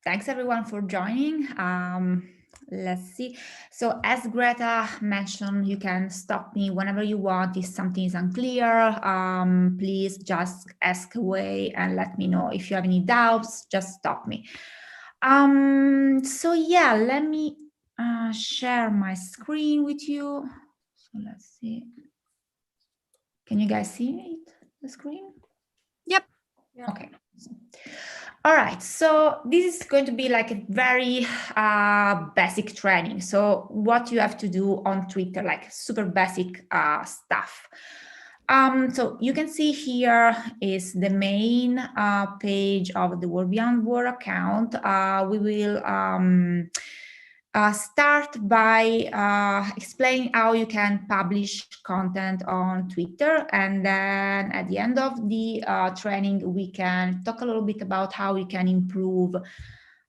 Thanks everyone for joining. Let's see. So as Greta mentioned, you can stop me whenever you want. If something is unclear, please just ask away and let me know. If you have any doubts, just stop me. So yeah, let me share my screen with you. So let's see. Can you guys see it, the screen? Yep. Okay. All right, so this is going to be like a very basic training. So what you have to do on Twitter, like super basic stuff. So you can see here is the main page of the World Beyond War account. We will start by explaining how you can publish content on Twitter, and then at the end of the training we can talk a little bit about how we can improve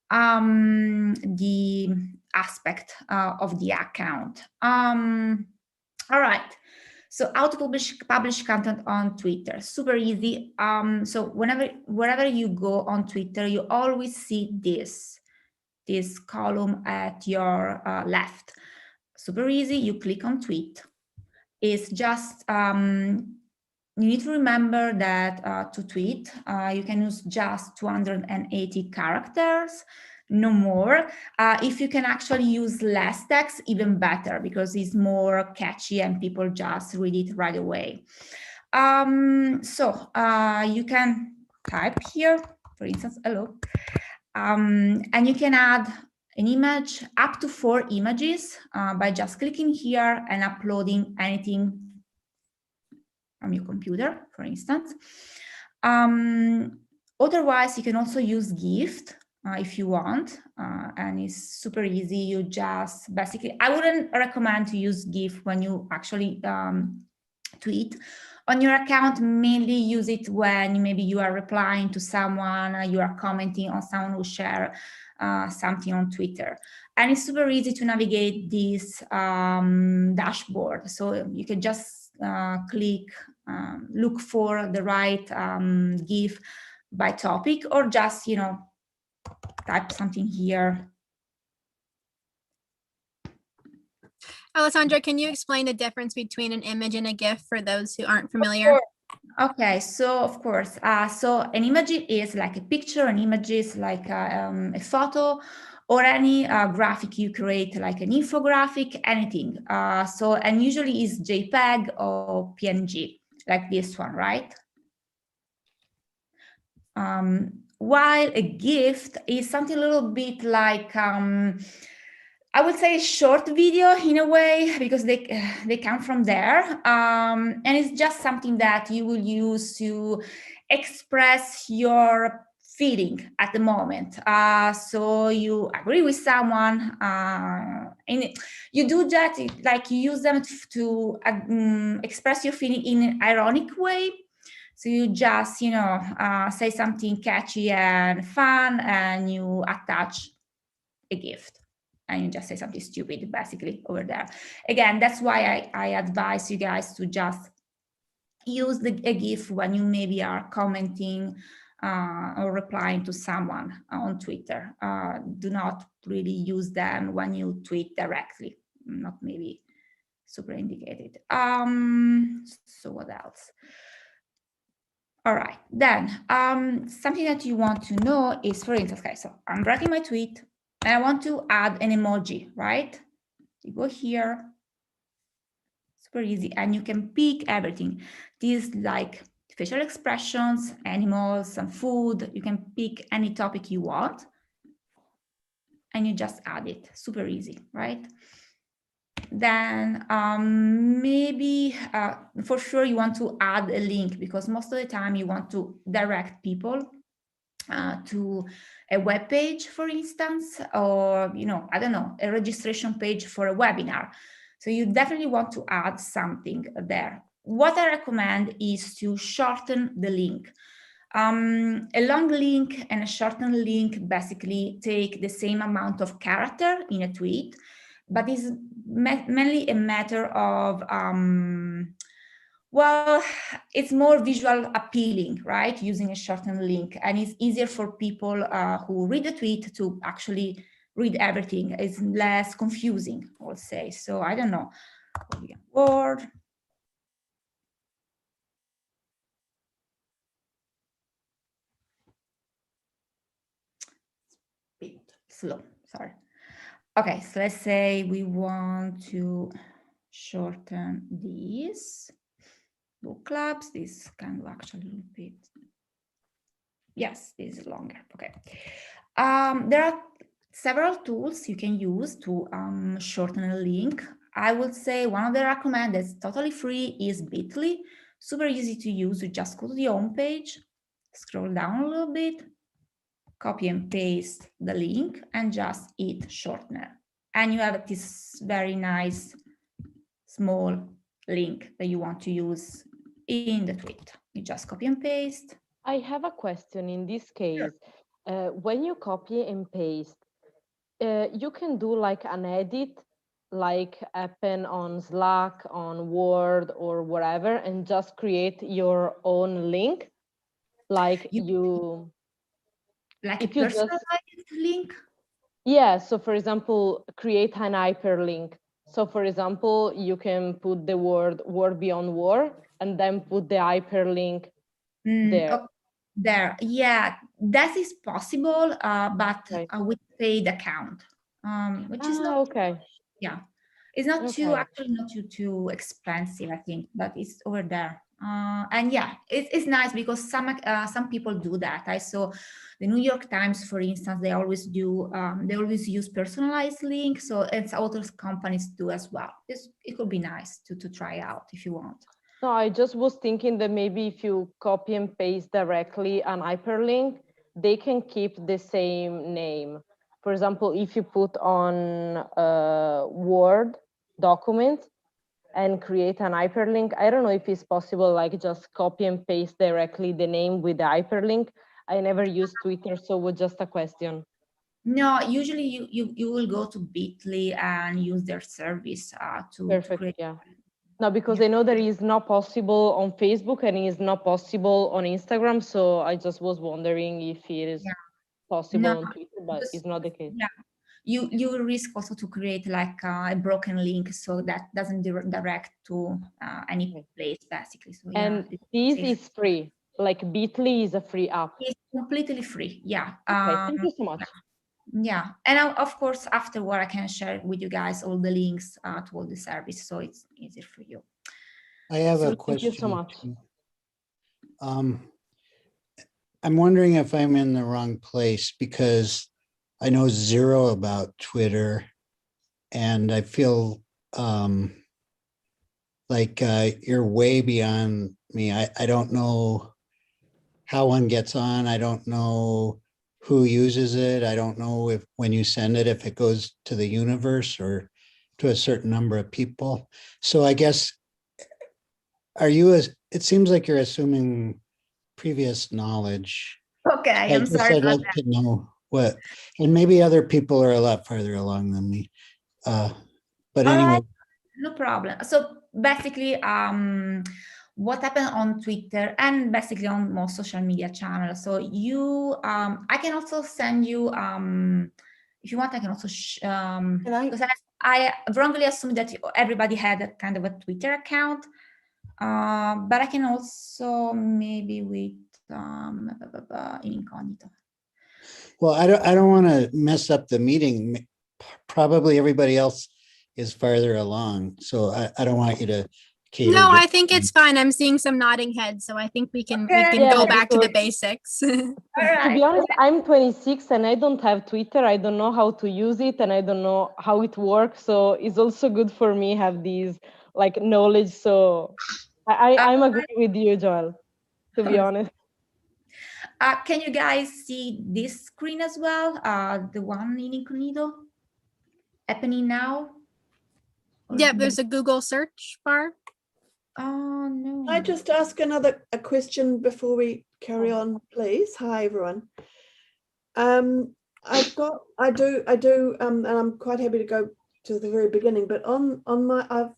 the aspect of the account. All right, so how to publish content on Twitter? Super easy. So wherever you go on Twitter, you always see this column at your left. Super easy, you click on tweet. It's just, you need to remember that to tweet, you can use just 280 characters, no more. If you can actually use less text, even better, because it's more catchy and people just read it right away. So you can type here, for instance, hello. And you can add an image, up to 4 images, by just clicking here and uploading anything from your computer, for instance. Otherwise, you can also use GIF if you want, and it's super easy. You just basically, I wouldn't recommend to use GIF when you actually tweet on your account. Mainly use it when maybe you are replying to someone, you are commenting on someone who share something on Twitter. And it's super easy to navigate this dashboard. So you can just click, look for the right GIF by topic, or just, you know, type something here. Alessandra, can you explain the difference between an image and a GIF for those who aren't familiar? Okay, so of course, so an image is like a picture, an image is like a photo, or any graphic you create, like an infographic, anything. So, and usually is JPEG or PNG, like this one, right? While a GIF is something a little bit like, I would say, a short video in a way, because they come from there, and it's just something that you will use to express your feeling at the moment. So you agree with someone, and you do that, like you use them to express your feeling in an ironic way. So you just, you know, say something catchy and fun, and you attach a gift, and you just say something stupid basically over there. Again, that's why I advise you guys to just use a GIF when you maybe are commenting or replying to someone on Twitter. Do not really use them when you tweet directly, not maybe super indicated. So what else? All right, then something that you want to know is, for instance, okay, so I'm writing my tweet and I want to add an emoji, right? You go here, super easy, and you can pick everything. These like facial expressions, animals, some food. You can pick any topic you want and you just add it, super easy, right? Then maybe for sure you want to add a link, because most of the time you want to direct people to a web page, for instance, or, you know, I don't know, a registration page for a webinar. So you definitely want to add something there. What I recommend is to shorten the link. A long link and a shortened link basically take the same amount of character in a tweet, but is mainly a matter of Well, it's more visual appealing, right? Using a shortened link, and it's easier for people who read the tweet to actually read everything. It's less confusing, I would say. So I don't know. Word. Bit slow, sorry. Okay, so let's say we want to shorten these book clubs. This can actually a little bit. Yes, this is longer. Okay. There are several tools you can use to shorten a link. I would say one of the recommended that's totally free is Bitly. Super easy to use. You just go to the home page, scroll down a little bit, copy and paste the link, and just hit shortener. And you have this very nice small link that you want to use in the tweet. You just copy and paste. I have a question in this case. When you copy and paste, you can do like an edit, like happen on Slack, on Word, or whatever, and just create your own link. Like you like if a you personalized link. Yeah, so for example, create an hyperlink. So for example, you can put the word World Beyond War and then put the hyperlink there. Oh, there, yeah, that is possible, but Okay. with paid account, which is not, okay. Yeah, it's not too, Okay. actually not too expensive, I think, but it's over there. And yeah, it's nice because some people do that. I saw the New York Times, for instance, they always use personalized links. So it's other companies do as well. It could be nice to try out if you want. No, I just was thinking that maybe if you copy and paste directly an hyperlink, they can keep the same name. For example, if you put on a Word document and create an hyperlink, I don't know if it's possible, like just copy and paste directly the name with the hyperlink. I never used Twitter, so it was just a question. No, usually you will go to Bitly and use their service to create. Yeah. No, because I know that is not possible on Facebook and it is not possible on Instagram. So I just was wondering if it is possible on Twitter, but it's not the case. Yeah, you will risk also to create like a broken link, so that doesn't direct to any place basically. So and this is free. Like Bitly is a free app. It's completely free. Yeah. Okay, thank you so much. Yeah, and of course afterward I can share with you guys all the links to all the service, so it's easier for you. I have a question. Thank you so much. I'm wondering if I'm in the wrong place because I know zero about Twitter, and I feel like you're way beyond me. I don't know how one gets on. I don't know who uses it. I don't know if when you send it, if it goes to the universe or to a certain number of people. So I guess, it seems like you're assuming previous knowledge. Okay, I'm sorry. I'd like to know what, and maybe other people are a lot farther along than me. But anyway. No problem. So basically, what happened on Twitter and basically on most social media channels. So I can also send you, if you want, I can also, because I wrongly assumed that everybody had a kind of a Twitter account, but I can also maybe with incognito. Well, I don't want to mess up the meeting. Probably everybody else is farther along, so I don't want you to cater. No, I think it's fine. I'm seeing some nodding heads, so I think we can go back to the basics. To be honest, I'm 26 and I don't have Twitter. I don't know how to use it and I don't know how it works. So it's also good for me have these like knowledge. So I'm agreeing with you, Joel, to be honest. Can you guys see this screen as well? The one in incognito happening now? Yeah, there's a Google search bar. Oh no. Can I just ask a question before we carry on, please? Hi everyone. And I'm quite happy to go to the very beginning, but I've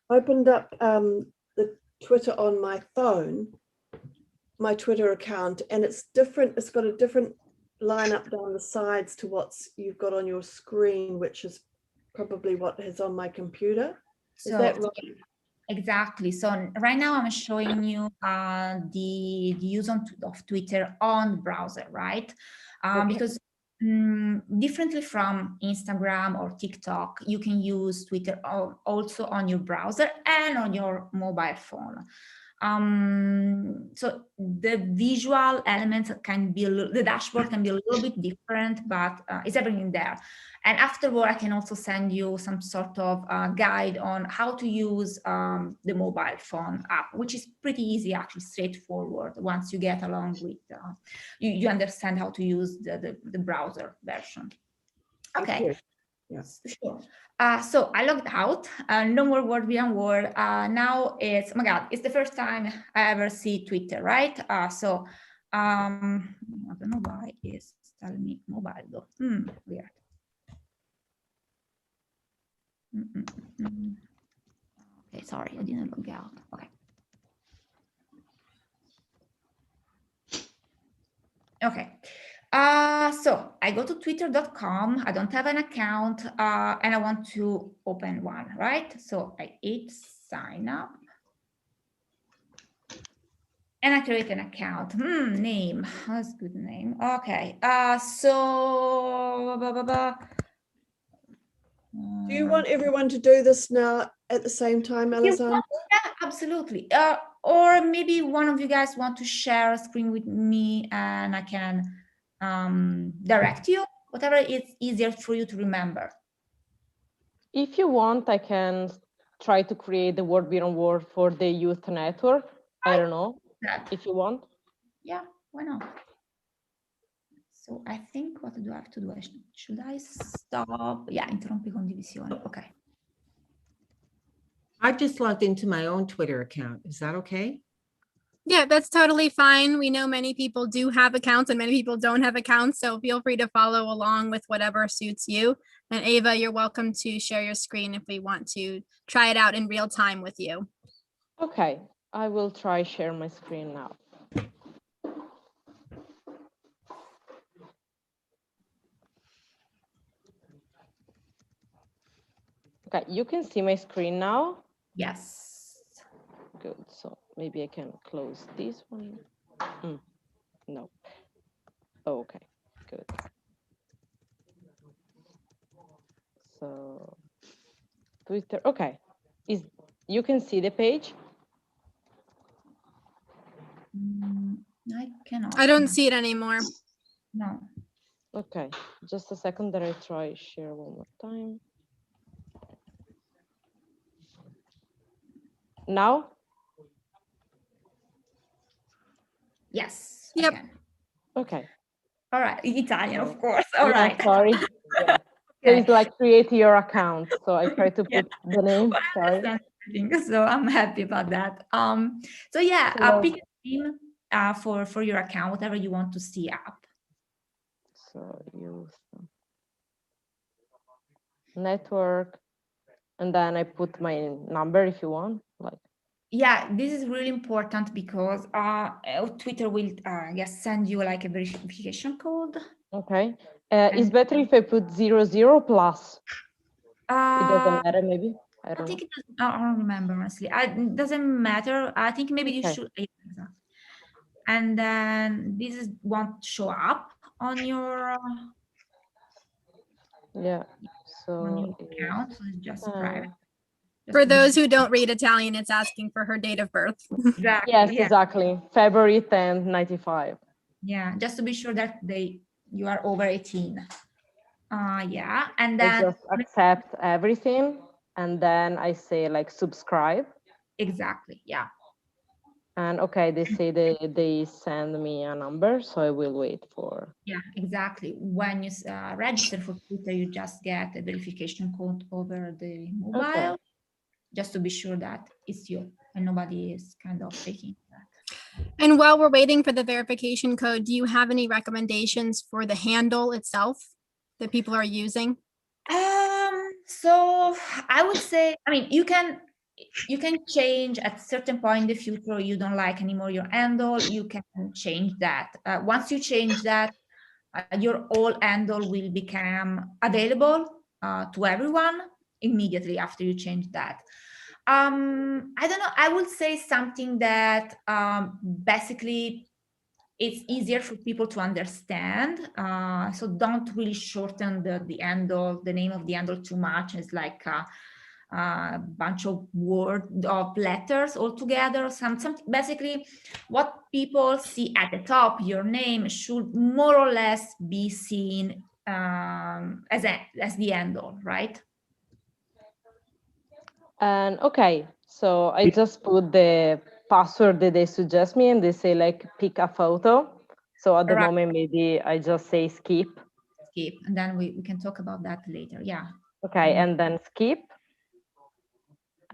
opened up the Twitter on my phone, my Twitter account, and it's different. It's got a different lineup down the sides to what's you've got on your screen, which is probably what is on my computer. Is that right? Exactly. So right now I'm showing you the use of Twitter on the browser, right? Because differently from Instagram or TikTok, you can use Twitter also on your browser and on your mobile phone. So the visual elements can be, the dashboard can be a little bit different, but it's everything there. And afterward, I can also send you some sort of guide on how to use the mobile phone app, which is pretty easy, actually straightforward. Once you get along with, you understand how to use the browser version. Okay. Yes, sure. So I logged out. No more WorldBeyondWar. Now it's, oh my God, it's the first time I ever see Twitter, right? So I don't know why it's telling me mobile though. Weird. Okay, sorry, I didn't log out. Okay. Okay. So I go to twitter.com. I don't have an account and I want to open one, right? So I hit sign up and I create an account. Name, that's a good name. Okay. Do you want everyone to do this now at the same time, Alessandra? Yeah, absolutely. Or maybe one of you guys want to share a screen with me and I can direct you, whatever is easier for you to remember. If you want, I can try to create the WorldBeyondWar for the youth network. I don't know if you want. Yeah, why not? So I think what do I have to do? Should I stop? Yeah, interrompi condivisione. Okay. I've just logged into my own Twitter account. Is that okay? Yeah, that's totally fine. We know many people do have accounts and many people don't have accounts, so feel free to follow along with whatever suits you. And Ava, you're welcome to share your screen if we want to try it out in real time with you. Okay, I will try share my screen now. Okay, you can see my screen now? Yes. Good, so maybe I can close this one. No. Okay, good. So Twitter, okay. You can see the page? I cannot. I don't see it anymore. No. Okay, just a second that I try share one more time. Now? Yes. Yep. Okay. All right. Italian, of course. All right. Sorry. Yeah. So it's like create your account. So I try to put the name. Sorry. So I'm happy about that. So yeah, pick a theme for your account, whatever you want to see up. So use network, and then I put my number if you want. Like. Yeah, this is really important because Twitter will, send you like a verification code. Okay. It's better if I put 00 plus. It doesn't matter, maybe. I don't know. I don't remember, honestly. It doesn't matter. I think maybe you should. And then this won't show up on your on your account, so it's just private. For those who don't read Italian, it's asking for her date of birth. Exactly. Yes, exactly. February 10th, 95. Yeah, just to be sure that you are over 18. Yeah, and then I just accept everything, and then I say like subscribe. Exactly. Yeah. And okay, they say they send me a number, so I will wait for. Yeah, exactly. When you register for Twitter, you just get a verification code over the mobile, just to be sure that it's you and nobody is kind of faking that. And while we're waiting for the verification code, do you have any recommendations for the handle itself that people are using? So I would say, I mean, you can you can change at certain point in the future, you don't like anymore your handle, you can change that. Once you change that, your old handle will become available to everyone immediately after you change that. I don't know, I would say something that basically it's easier for people to understand. So don't really shorten the handle, the name of the handle too much. It's like a bunch of words of letters all together. Some basically what people see at the top, your name should more or less be seen as the handle, right? And okay, so I just put the password that they suggest me, and they say like pick a photo. So at the Right. moment, maybe I just say skip. Skip, and then we can talk about that later. Yeah. Okay, and then skip.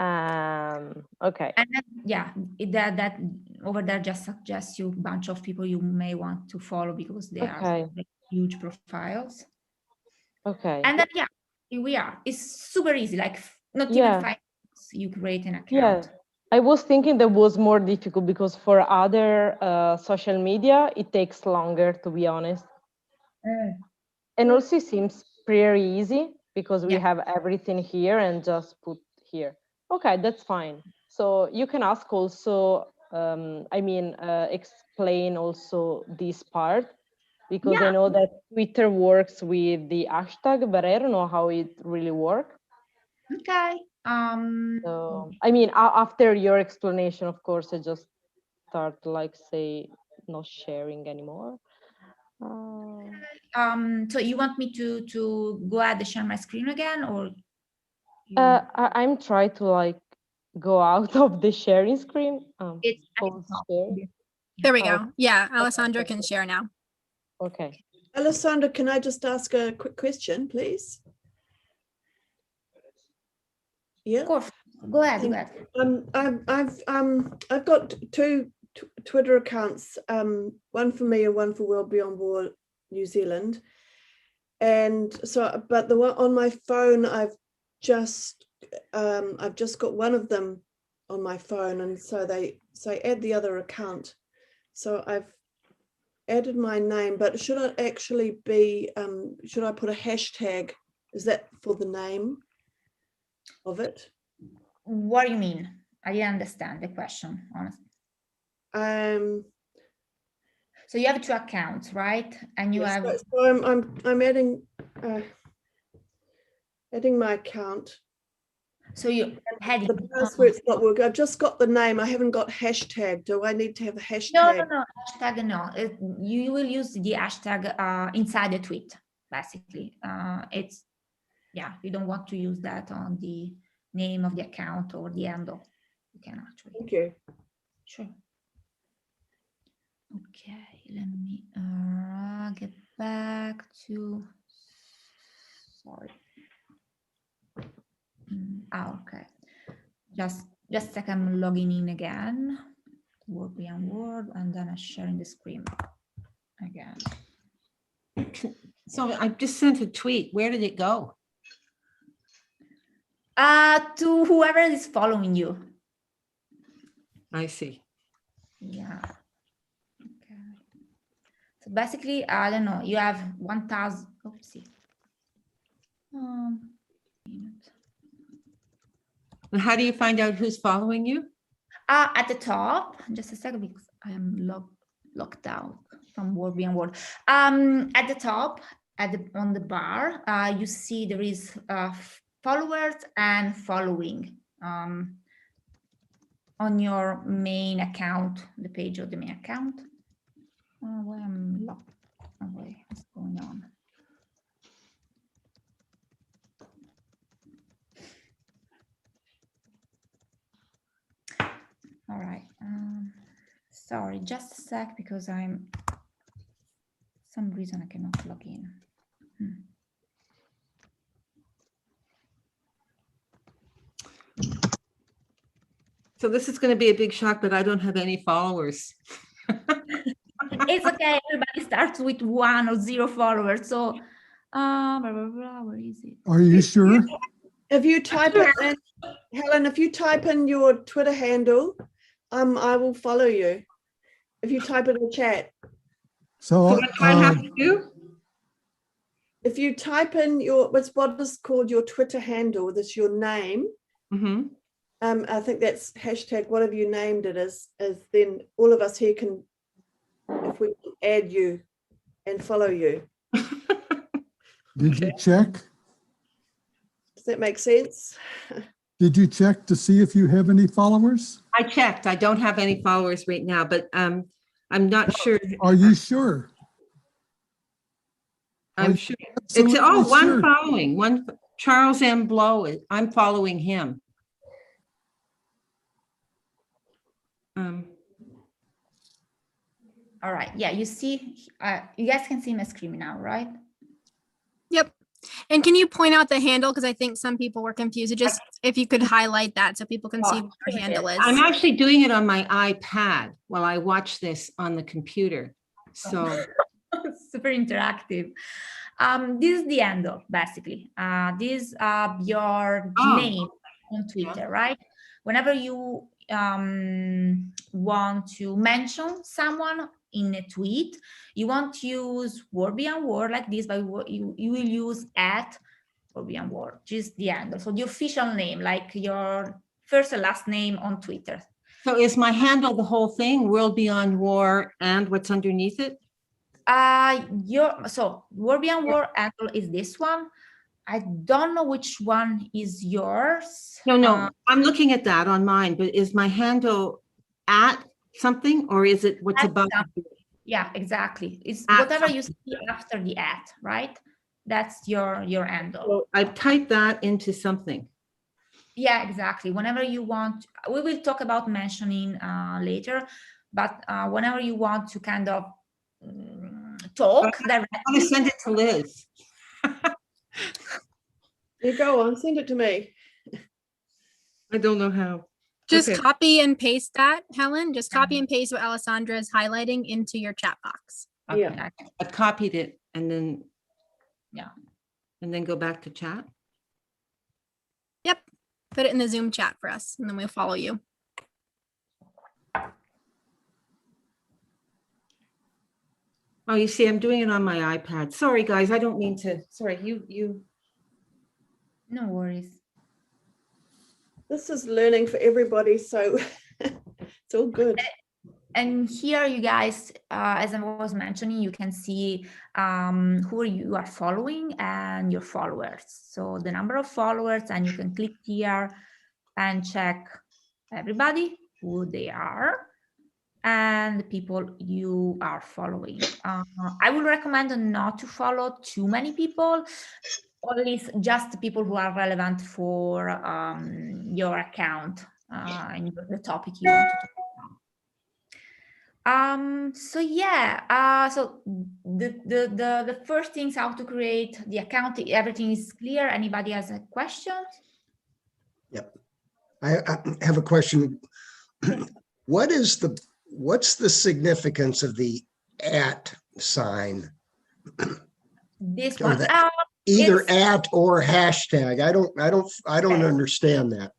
Okay. And then, yeah, that over there just suggests you a bunch of people you may want to follow because they are huge profiles. Okay. And then, yeah, here we are. It's super easy, like not even 5 minutes, you create an account. Yeah. I was thinking that was more difficult because for other social media, it takes longer, to be honest. And also it seems pretty easy because we have everything here and just put here. Okay, that's fine. So you can ask also, explain also this part, because I know that Twitter works with the hashtag, but I don't know how it really works. Okay. So, I mean, after your explanation, of course, I just start like say not sharing anymore. So you want me to go ahead and share my screen again, or? I'm trying to like go out of the sharing screen. It's share. There we go. Yeah, Alessandra can share now. Okay. Alessandra, can I just ask a quick question, please? Yeah. Of course. Go ahead. Go ahead. I've got two Twitter accounts, one for me and one for World Beyond War New Zealand. And so, but the one on my phone, I've just got one of them on my phone, and so they say add the other account. So I've added my name, but should it actually be, should I put a hashtag? Is that for the name of it? What do you mean? I didn't understand the question, honestly. So you have two accounts, right? And you have. So I'm adding my account. So you heading. The password's not working. I've just got the name. I haven't got hashtag. Do I need to have a hashtag? No. Hashtag no. You will use the hashtag inside the tweet. Basically, it's you don't want to use that on the name of the account or the handle. You can actually. Thank you. Sure. Okay, let me get back to. Sorry. Okay. Just a second, I'm logging in again. WorldBeyondWar, and then I'm sharing the screen again. So I just sent a tweet. Where did it go? To whoever is following you. I see. Yeah. Okay. So basically, I don't know. You have 1,000. Oopsie. And how do you find out who's following you? At the top, just a second, because I am locked out from WorldBeyondWar. At the top, on the bar, you see there is followers and following on your main account, the page of the main account. Why I'm locked away? What's going on? All right. Sorry, just a sec, because some reason I cannot log in. So this is going to be a big shock, but I don't have any followers. It's okay. Everybody starts with 1 or 0 followers. So, blah, blah, blah, where is it? Are you sure? If you type it in, Helen, if you type in your Twitter handle, I will follow you. If you type it in the chat. So So what do I have to do? If you type in what is called your Twitter handle, that's your name. Mhm. I think that's hashtag whatever you named it is then all of us here can, if we can add you and follow you. did you check? Does that make sense? Did you check to see if you have any followers? I checked. I don't have any followers right now, but I'm not sure. Are you sure? I'm sure. It's Absolutely one sure. following. One Charles M. Blow. I'm following him. All right. Yeah, you see, you guys can see my screen now, right? Yep. And can you point out the handle? Because I think some people were confused. Just if you could highlight that so people can see what your handle is. I'm actually doing it on my iPad while I watch this on the computer. So Super interactive. This is the handle, basically. This is your name on Twitter, right? Whenever you want to mention someone in a tweet, you won't use WorldBeyondWar like this, but you will use @WorldBeyondWar, just the handle. So the official name, like your first and last name on Twitter. So is my handle the whole thing, World Beyond War, and what's underneath it? WorldBeyondWar handle is this one. I don't know which one is yours. No, I'm looking at that on mine, but is my handle at something or is it what's above? Yeah, exactly. It's At whatever you something. see after the @ right? That's your handle. So I type that into something. Yeah, exactly. Whenever you want, we will talk about mentioning later, but whenever you want to kind of talk directly. I'm going to send it to Liz. You go on, send it to me. I don't know how. Just Okay. copy and paste that, Helen. Just copy and paste what Alessandra is highlighting into your chat box. Okay, Yeah. I've copied it and then. Yeah. And then go back to chat. Yep. Put it in the Zoom chat for us, and then we'll follow you. Oh, you see, I'm doing it on my iPad. Sorry, guys, I don't mean to. Sorry, you. No worries. This is learning for everybody, so it's all good. And here, you guys, as I was mentioning, you can see who you are following and your followers. So the number of followers, and you can click here and check everybody, who they are, and the people you are following. I would recommend not to follow too many people, or at least just people who are relevant for your account and the topic you want to talk about. So yeah, so the first things, how to create the account, everything is clear. Anybody has a question? Yep. I have a question. What's the significance of the @ sign? This Or one, that- Either it's- @ or hashtag. I don't understand that.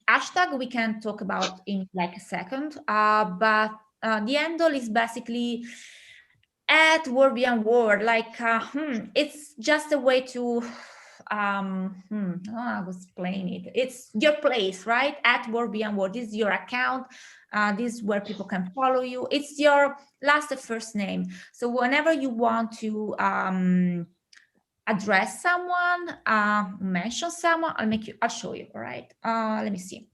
Hashtag we can talk about in like a second, but the handle is basically @WorldBeyondWar. Like it's just a way to I will explain it. It's your place, right? @WorldBeyondWar. This is your account. This is where people can follow you. It's your last and first name. So whenever you want to address someone, mention someone, I'll show you. All right. Let me see.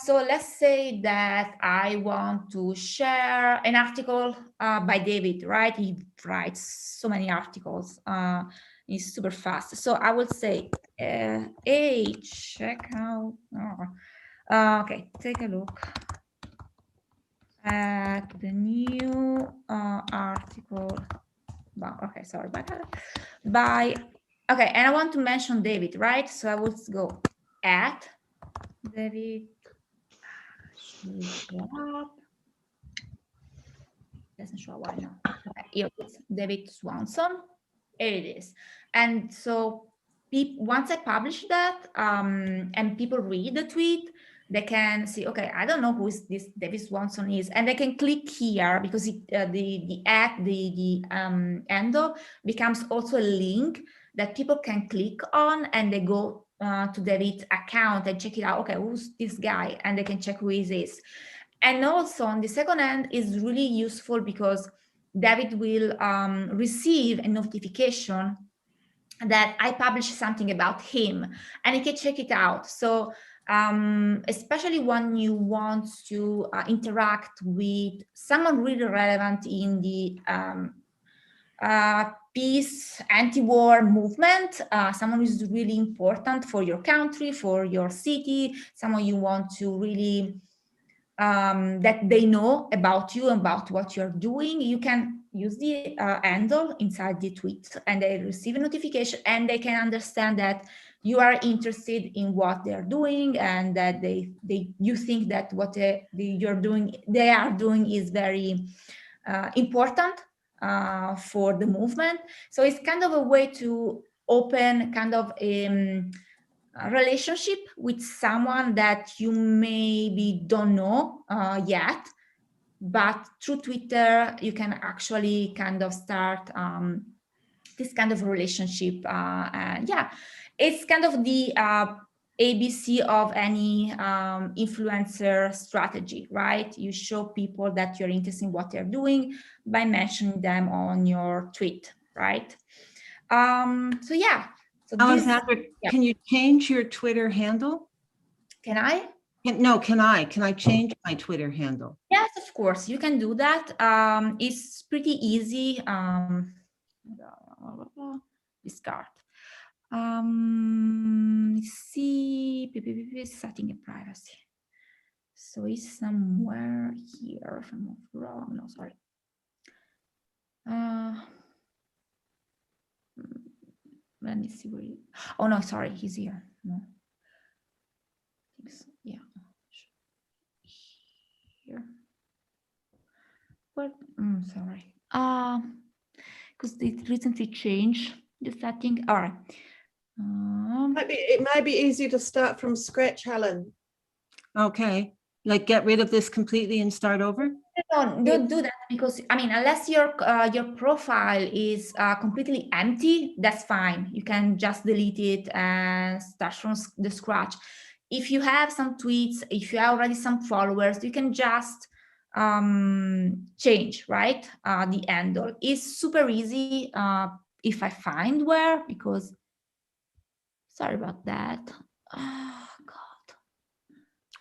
So let's say that I want to share an article by David, right? He writes so many articles. He's super fast. So I would say, hey, check out. Okay, take a look at the new article. Okay, sorry about that. Okay, and I want to mention David, right? So I would go @David. Doesn't show why now. Okay, here it is, David Swanson. Here it is. And so once I publish that and people read the tweet, they can see, okay, I don't know who is this David Swanson is, and they can click here because the handle becomes also a link that people can click on, and they go to David's account and check it out. Okay, who's this guy? And they can check who he is. And also on the second end is really useful because David will receive a notification that I publish something about him, and he can check it out. So especially when you want to interact with someone really relevant in the peace, anti-war movement, someone who's really important for your country, for your city, someone you want to really that they know about you, about what you're doing, you can use the handle inside the tweet, and they receive a notification, and they can understand that you are interested in what they're doing, and that you think that what they are doing is very important for the movement. So it's kind of a way to open kind of a relationship with someone that you maybe don't know yet, but through Twitter you can actually kind of start this kind of relationship. And yeah, it's kind of the ABC of any influencer strategy, right? You show people that you're interested in what they're doing by mentioning them on your tweet, right? So yeah. So Alexandra, can you change your Twitter handle? Can I? Can I change my Twitter handle? Yes, of course, you can do that. It's pretty easy. Discard. See, setting a privacy. So it's somewhere here, if I'm not wrong. No, sorry. Let me see where you. Oh no, sorry, he's here. No. Yeah. Here. What? Sorry. Because it recently changed the setting. All right. It might be easier to start from scratch, Helen. Okay, like get rid of this completely and start over? No, don't do that, because I mean, unless your profile is completely empty, that's fine. You can just delete it and start from the scratch. If you have some tweets, if you have already some followers, you can just change, right? The handle is super easy. If I find where, because sorry about that. Oh God.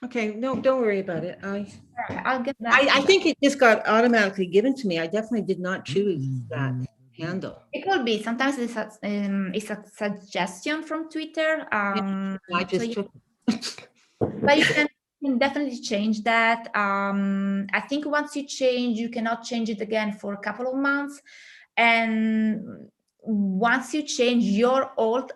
Okay, no, don't worry about it. I'll get back. I think it just got automatically given to me. I definitely did not choose that handle. It could be. Sometimes it's a suggestion from Twitter. I just took it. But you can definitely change that. I think once you change, you cannot change it again for a couple of months. And once you change, your old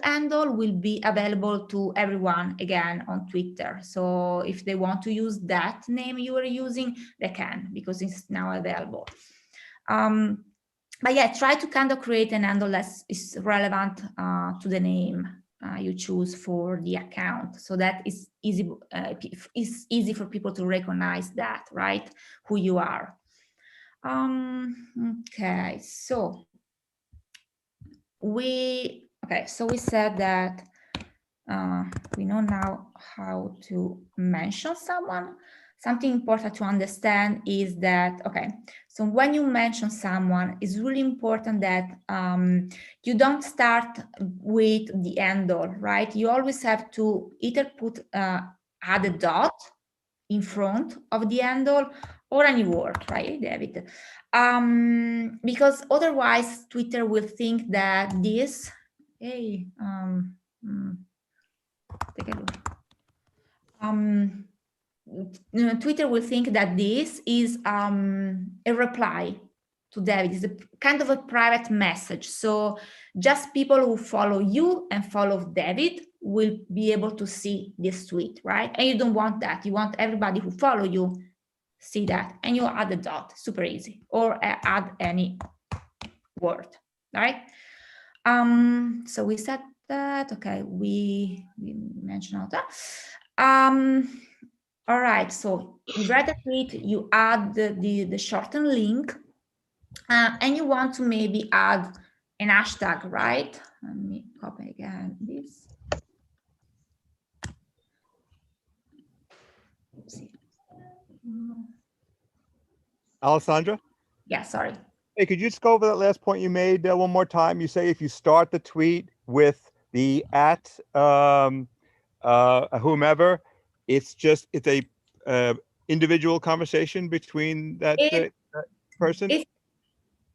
handle will be available to everyone again on Twitter. So if they want to use that name you were using, they can, because it's now available. But yeah, try to kind of create an handle that is relevant to the name you choose for the account, so that it's easy for people to recognize that, right? Who you are. Okay, so we said that we know now how to mention someone. Something important to understand is that, okay, so when you mention someone, it's really important that you don't start with the handle, right? You always have to either add a dot in front of the handle or any word, right, David? Because otherwise Twitter will think that this, hey, take a look. Twitter will think that this is a reply to David. It's a kind of a private message. So just people who follow you and follow David will be able to see this tweet, right? And you don't want that. You want everybody who follow you see that. And you add a dot, super easy, or add any word, right? So we said that. Okay, we mentioned all that. All right. So you write a tweet. You add the shortened link, and you want to maybe add an hashtag, right? Let me copy again this. Oopsie. Alessandra? Yeah, sorry. Hey, could you just go over that last point you made one more time? You say if you start the tweet with the at whomever, it's a individual conversation between that person?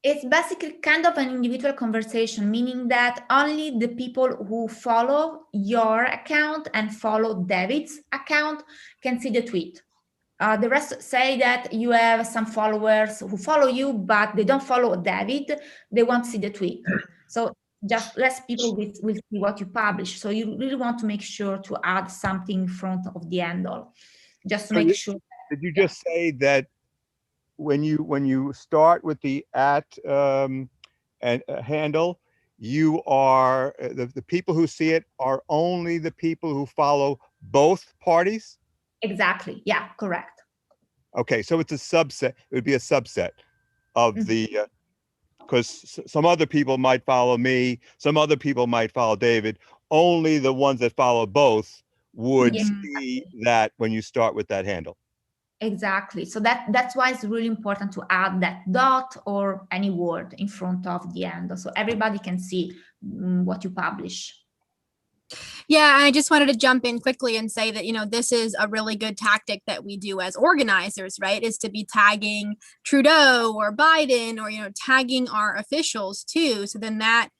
It's basically kind of an individual conversation, meaning that only the people who follow your account and follow David's account can see the tweet. The rest say that you have some followers who follow you, but they don't follow David. They won't see the tweet. So just less people will see what you publish. So you really want to make sure to add something in front of the handle, just to make sure. Did you just say that when you start with the at handle, you are the people who see it are only the people who follow both parties? Exactly. Yeah, correct. Okay, so it's a subset. It would be a subset of the, because some other people might follow me, some other people might follow David. Only the ones that follow both would see that when you start with that handle. Exactly. So that's why it's really important to add that dot or any word in front of the handle, so everybody can see what you publish. Yeah, I just wanted to jump in quickly and say that, this is a really good tactic that we do as organizers, right? Is to be tagging Trudeau or Biden or, tagging our officials too. So then that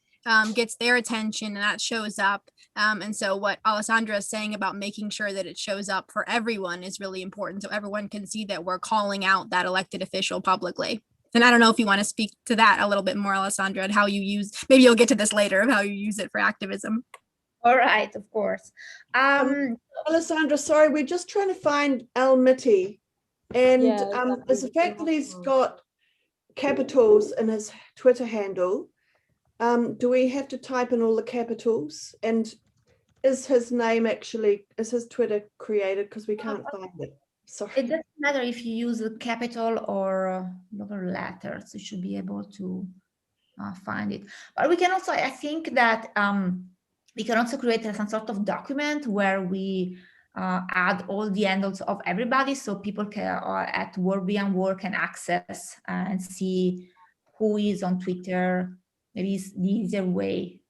gets their attention and that shows up. And so what Alessandra is saying about making sure that it shows up for everyone is really important. So everyone can see that we're calling out that elected official publicly. And I don't know if you want to speak to that a little bit more, Alessandra, and how you use, maybe you'll get to this later, of how you use it for activism. All right, of course. Alessandra, sorry, we're just trying to find Al-Mitty. And it's the fact that he's got capitals in his Twitter handle. Do we have to type in all the capitals? And is his Twitter created? Because we can't find it. Sorry. It doesn't matter if you use a capital or lower letters. You should be able to find it. But we can also, I think that we can also create some sort of document where we add all the handles of everybody, so people can at WorldBeyondWar can access and see who is on Twitter. Maybe it's the easier way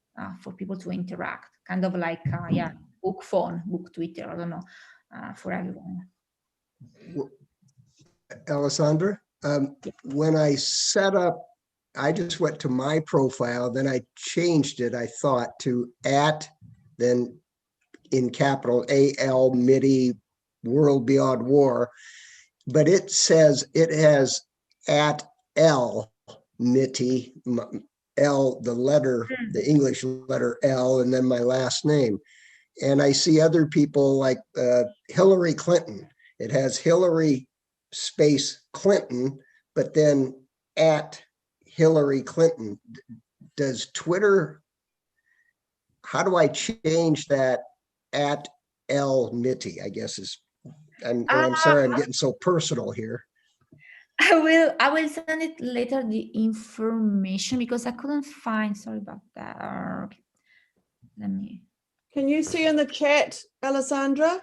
for people to interact, kind of like book Twitter, I don't know, for everyone. Alessandra, when I set up, I just went to my profile, then I changed it, I thought, to at, then in capital AL MIDI World Beyond War, but it says it has at L MIDI, L, the letter, the English letter L, and then my last name. And I see other people like Hillary Clinton. It has Hillary space Clinton, but then at Hillary Clinton. Does Twitter, how do I change that at L Mitty, I guess is, I'm sorry, I'm getting so personal here. I will send it later, the information, because I couldn't find, sorry about that. Let me. Can you see in the chat, Alessandra?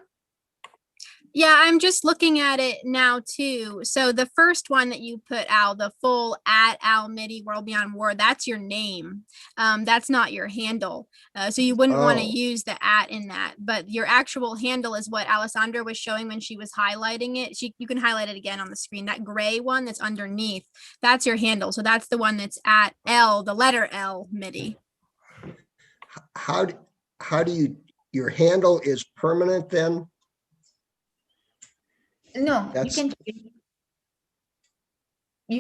Yeah, I'm just looking at it now too. So the first one that you put out, the full at Al MIDI World Beyond War, that's your name. That's not your handle. So you wouldn't want to use the at in that, but your actual handle is what Alessandra was showing when she was highlighting it. You can highlight it again on the screen. That gray one that's underneath, that's your handle. So that's the one that's at L, the letter L MIDI. How do you, your handle is permanent then? No, you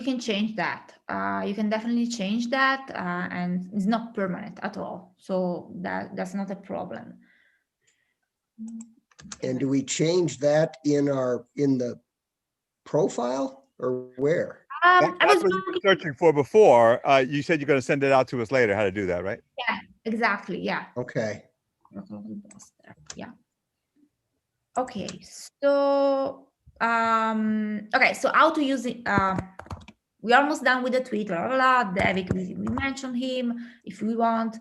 can change that. You can definitely change that, and it's not permanent at all. So that's not a problem. And do we change that in the profile or where? I was what you were searching for before. You said you're going to send it out to us later, how to do that, right? Exactly. Yeah. Okay. Yeah. Okay. So okay. So how to use it? We're almost done with the tweet. Blah, blah, blah. David, we mentioned him. If we want,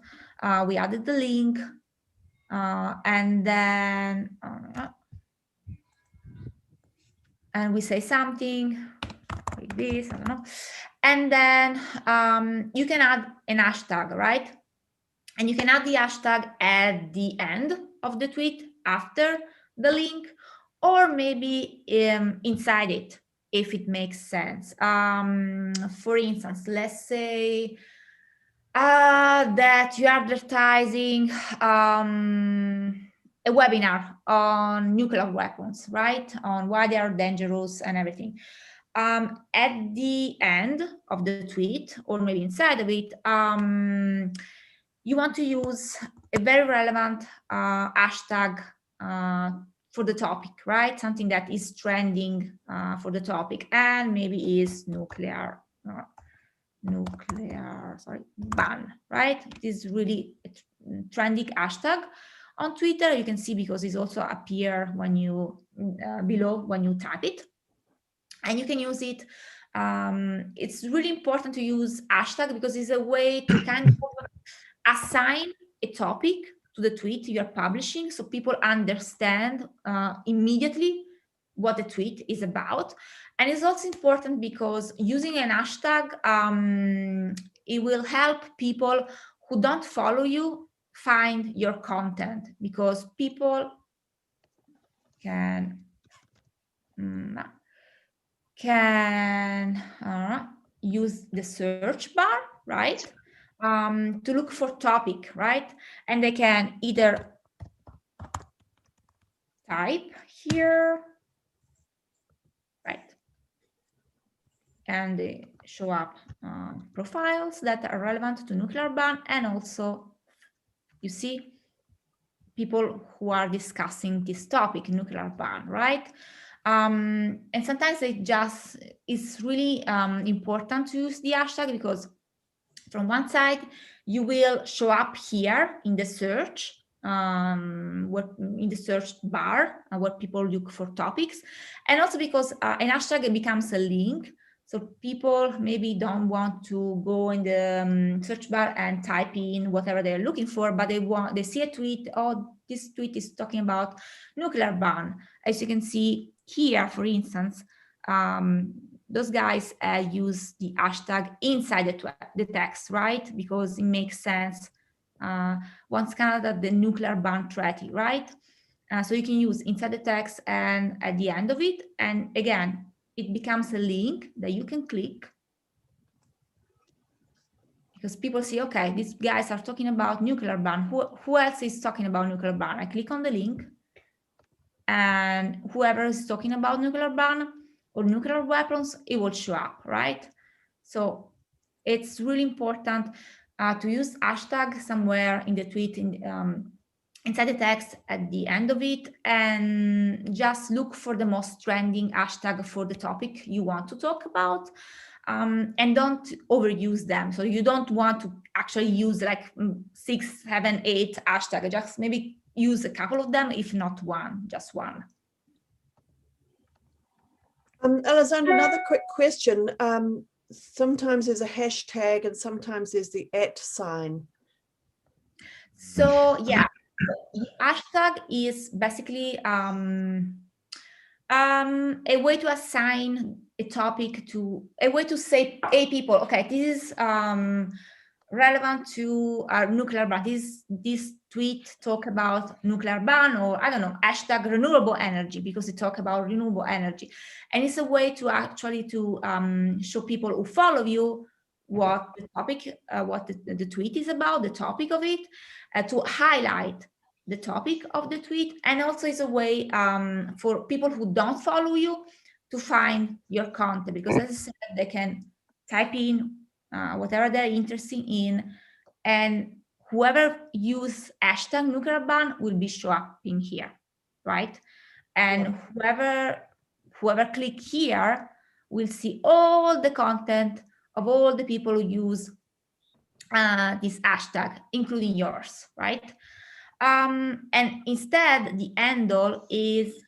we added the link, and then and we say something like this. I don't know. And then you can add an hashtag, right? And you can add the hashtag at the end of the tweet after the link, or maybe inside it, if it makes sense. For instance, let's say that you're advertising a webinar on nuclear weapons, right? On why they are dangerous and everything. At the end of the tweet, or maybe inside of it, you want to use a very relevant hashtag for the topic, right? Something that is trending for the topic, and maybe is nuclear ban, right? It is really a trending hashtag on Twitter. You can see because it's also appear when you below when you type it, and you can use it. It's really important to use hashtag because it's a way to kind of assign a topic to the tweet you're publishing, so people understand immediately what the tweet is about. And it's also important because using an hashtag, it will help people who don't follow you find your content, because people can use the search bar, right, to look for topic, right? And they can either type here, right, and they show up profiles that are relevant to nuclear ban, and also you see people who are discussing this topic, nuclear ban, right? And sometimes it's really important to use the hashtag, because from one side you will show up here in the search, in the search bar where people look for topics, and also because an hashtag becomes a link. So people maybe don't want to go in the search bar and type in whatever they're looking for, but they see a tweet. Oh, this tweet is talking about nuclear ban. As you can see here, for instance, those guys use the hashtag inside the text, right? Because it makes sense. Once Canada, the nuclear ban treaty, right? So you can use inside the text and at the end of it. And again, it becomes a link that you can click, because people see, okay, these guys are talking about nuclear ban. Who else is talking about nuclear ban? I click on the link, and whoever is talking about nuclear ban or nuclear weapons, it will show up, right? So it's really important to use hashtag somewhere in the tweet, inside the text at the end of it, and just look for the most trending hashtag for the topic you want to talk about, and don't overuse them. So you don't want to actually use like 6, 7, 8 hashtags, just maybe use a couple of them, if not one, just one. Alessandra, another quick question. Sometimes there's a hashtag and sometimes there's the @ sign. So yeah, hashtag is basically a way to assign a topic to, a way to say, hey people, okay, this is relevant to our nuclear ban. This tweet talk about nuclear ban, or I don't know, hashtag renewable energy, because it talk about renewable energy. And it's a way to actually to show people who follow you what the topic, what the tweet is about, the topic of it, to highlight the topic of the tweet. And also is a way for people who don't follow you to find your content, because as I said, they can type in whatever they're interested in, and whoever use hashtag nuclear ban will be show up in here, right? And whoever click here will see all the content of all the people who use this hashtag, including yours, right? And instead, the handle is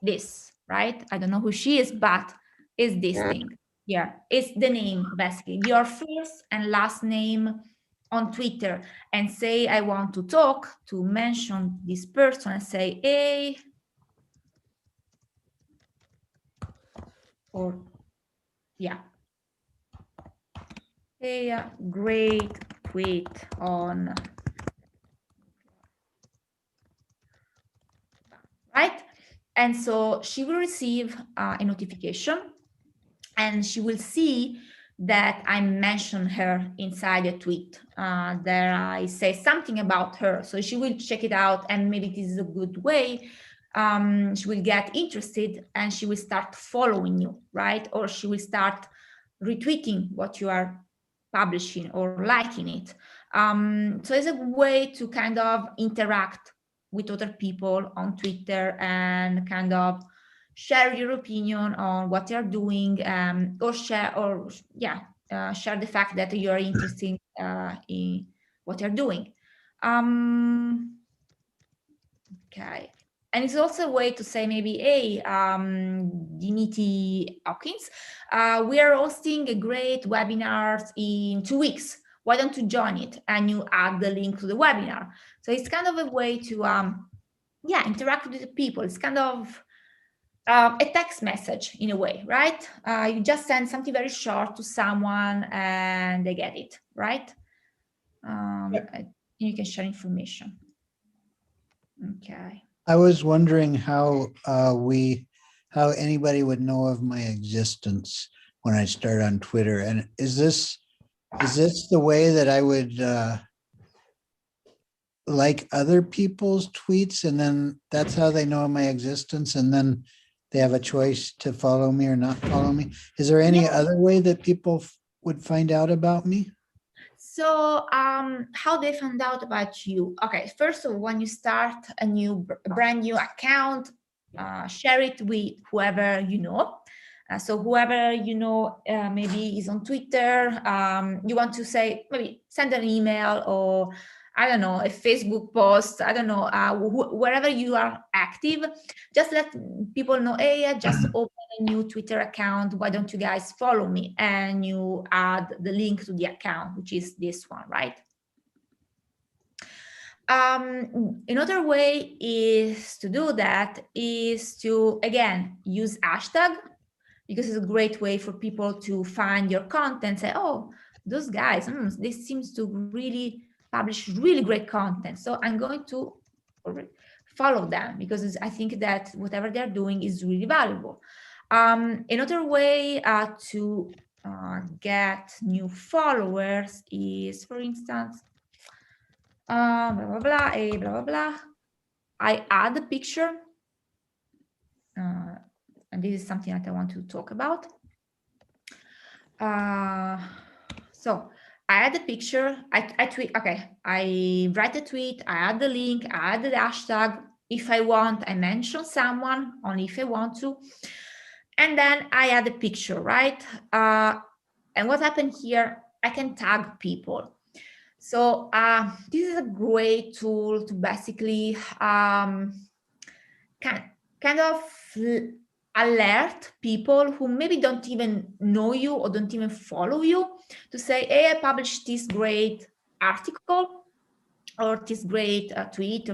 this, right? I don't know who she is, but it's this thing. Yeah, it's the name, basically, your first and last name on Twitter, and say, I want to talk, to mention this person and say, hey, or yeah, hey, great tweet on, right? And so she will receive a notification, and she will see that I mention her inside a tweet, that I say something about her. So she will check it out, and maybe this is a good way. She will get interested, and she will start following you, right? Or she will start retweeting what you are publishing or liking it. So it's a way to kind of interact with other people on Twitter and kind of share your opinion on what you're doing, or share the fact that you're interested in what you're doing. Okay. And it's also a way to say maybe, hey, Dignity Hawkins, we are hosting a great webinar in 2 weeks. Why don't you join it? And you add the link to the webinar. So it's kind of a way to interact with the people. It's kind of a text message in a way, right? You just send something very short to someone and they get it, right? You can share information. Okay. I was wondering how anybody would know of my existence when I start on Twitter. And is this the way that I would like other people's tweets, and then that's how they know of my existence, and then they have a choice to follow me or not follow me? Is there any other way that people would find out about me? So how they found out about you? Okay, first of all, when you start a brand new account, share it with whoever you know. So whoever you know, maybe is on Twitter, you want to say, maybe send an email, or I don't know, a Facebook post, I don't know, wherever you are active, just let people know, hey, I just opened a new Twitter account, why don't you guys follow me? And you add the link to the account, which is this one, right? Another way is to do that is to, again, use hashtag, because it's a great way for people to find your content, say, oh, those guys, this seems to really publish really great content. So I'm going to follow them, because I think that whatever they're doing is really valuable. Another way to get new followers is, for instance, blah, blah, blah, blah, blah, blah. I add a picture. And this is something that I want to talk about. So I add a picture, I tweet, okay, I write a tweet, I add the link, I add the hashtag. If I want, I mention someone, only if I want to. And then I add a picture, right? And what happened here, I can tag people. So this is a great tool to basically kind of alert people who maybe don't even know you or don't even follow you, to say, hey, I published this great article, or this great tweet,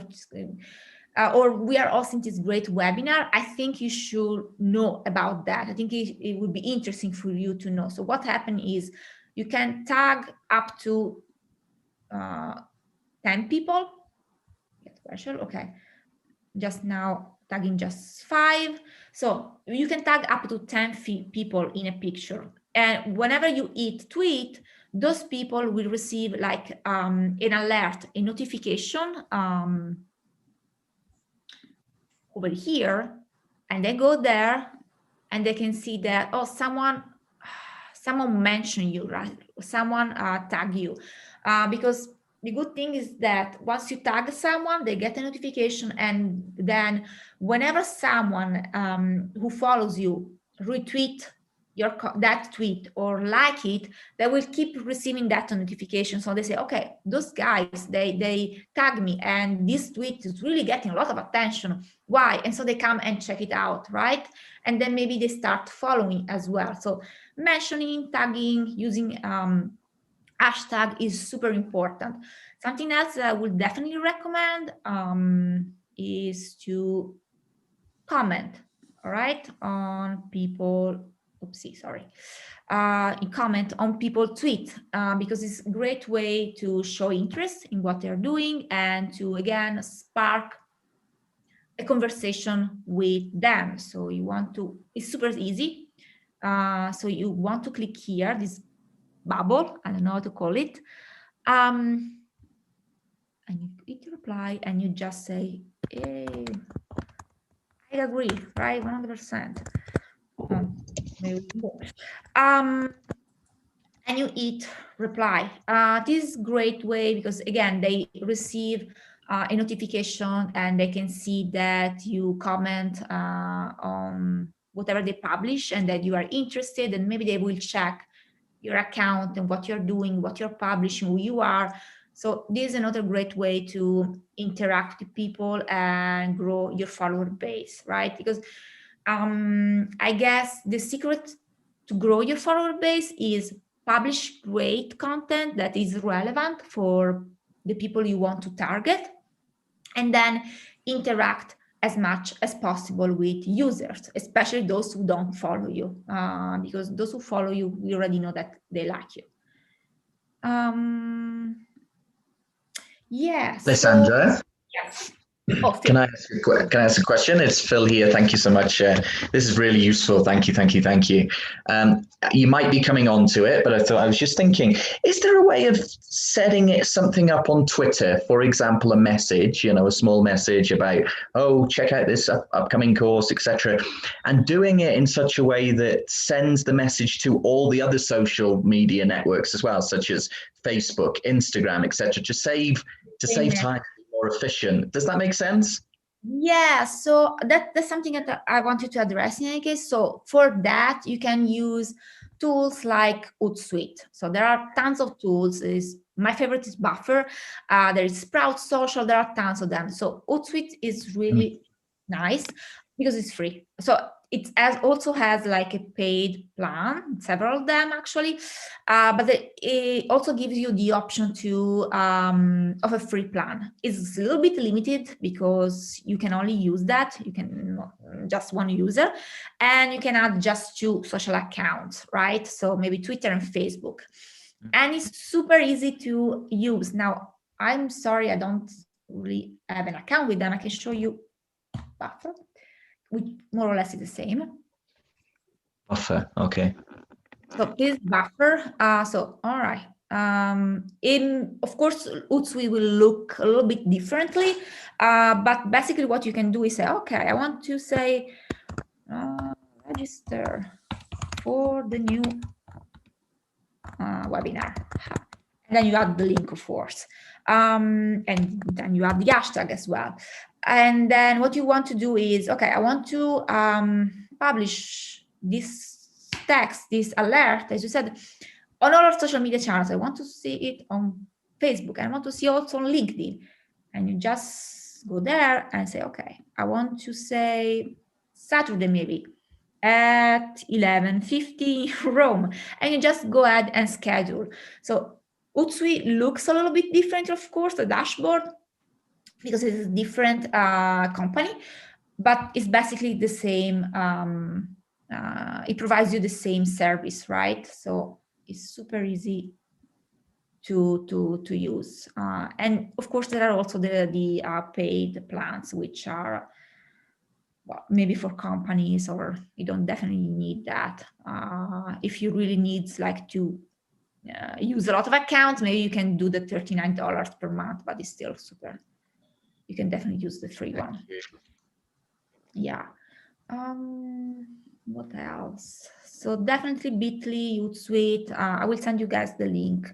or we are hosting this great webinar. I think you should know about that. I think it would be interesting for you to know. So what happened is, you can tag up to 10 people. Get special, okay. Just now tagging just 5. So you can tag up to 10 people in a picture. And whenever you hit tweet, those people will receive like an alert, a notification over here, and they go there and they can see that, oh, someone mentioned you, right? Someone tag you, because the good thing is that once you tag someone, they get a notification, and then whenever someone who follows you retweet that tweet or like it, they will keep receiving that notification. So they say, okay, those guys, they tag me and this tweet is really getting a lot of attention. Why? And so they come and check it out, right? And then maybe they start following as well. So mentioning, tagging, using hashtag is super important. Something else that I would definitely recommend is to comment, all right, on people, comment on people tweet, because it's a great way to show interest in what they're doing and to, again, spark a conversation with them. So you want to, it's super easy. So you want to click here, this bubble, I don't know how to call it, and you hit reply and you just say, hey, I agree, right? 100%. Maybe more. And you hit reply. This is a great way because, again, they receive a notification and they can see that you comment on whatever they publish and that you are interested, and maybe they will check your account and what you're doing, what you're publishing, who you are. So this is another great way to interact with people and grow your follower base, right? Because I guess the secret to grow your follower base is publish great content that is relevant for the people you want to target, and then interact as much as possible with users, especially those who don't follow you, because those who follow you, we already know that they like you. Yes. Lysandra? Yes. Can I ask a question? It's Phil here. Thank you so much. This is really useful. Thank you, thank you, thank you. You might be coming on to it, but I was just thinking, is there a way of setting something up on Twitter? For example, a message, a small message about, oh, check out this upcoming course, etc., and doing it in such a way that sends the message to all the other social media networks as well, such as Facebook, Instagram, etc., to save time. More efficient. Does that make sense? Yeah, so that's something that I wanted to address in any case. So for that, you can use tools like Hootsuite. So there are tons of tools. My favorite is Buffer. There is Sprout Social. There are tons of them. So Hootsuite is really nice because it's free. So it also has like a paid plan, several of them actually, but it also gives you the option to of a free plan. It's a little bit limited because you can only use that. You can just one user, and you can add just 2 social accounts, right? So maybe Twitter and Facebook, and it's super easy to use. Now, I'm sorry, I don't really have an account with them. I can show you Buffer, which more or less is the same. Buffer, okay. So this Buffer, so all right. Of course, Hootsuite will look a little bit differently, but basically what you can do is say, okay, I want to say register for the new webinar. And then you add the link, of course. And then you add the hashtag as well. And then what you want to do is, okay, I want to publish this text, this alert, as you said, on all our social media channels. I want to see it on Facebook. I want to see also on LinkedIn. And you just go there and say, okay, I want to say Saturday maybe at 11:50 Rome. And you just go ahead and schedule. So Hootsuite looks a little bit different, of course, the dashboard, because it's a different company, but it's basically the same. It provides you the same service, right? So it's super easy to use. And of course, there are also the paid plans, which are, well, maybe for companies, or you don't definitely need that. If you really need like to use a lot of accounts, maybe you can do the $39 per month, but it's still super. You can definitely use the free one. Yeah. What else? So definitely Bitly, Hootsuite. I will send you guys the link.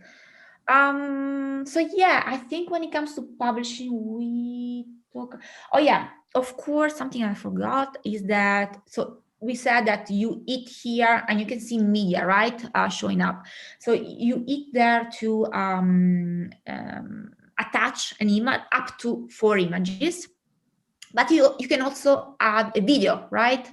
So yeah, I think when it comes to publishing, we talk. Oh yeah, of course, something I forgot is that, so we said that you eat here and you can see media, right, showing up. So you eat there to attach an image, up to 4 images, but you can also add a video, right?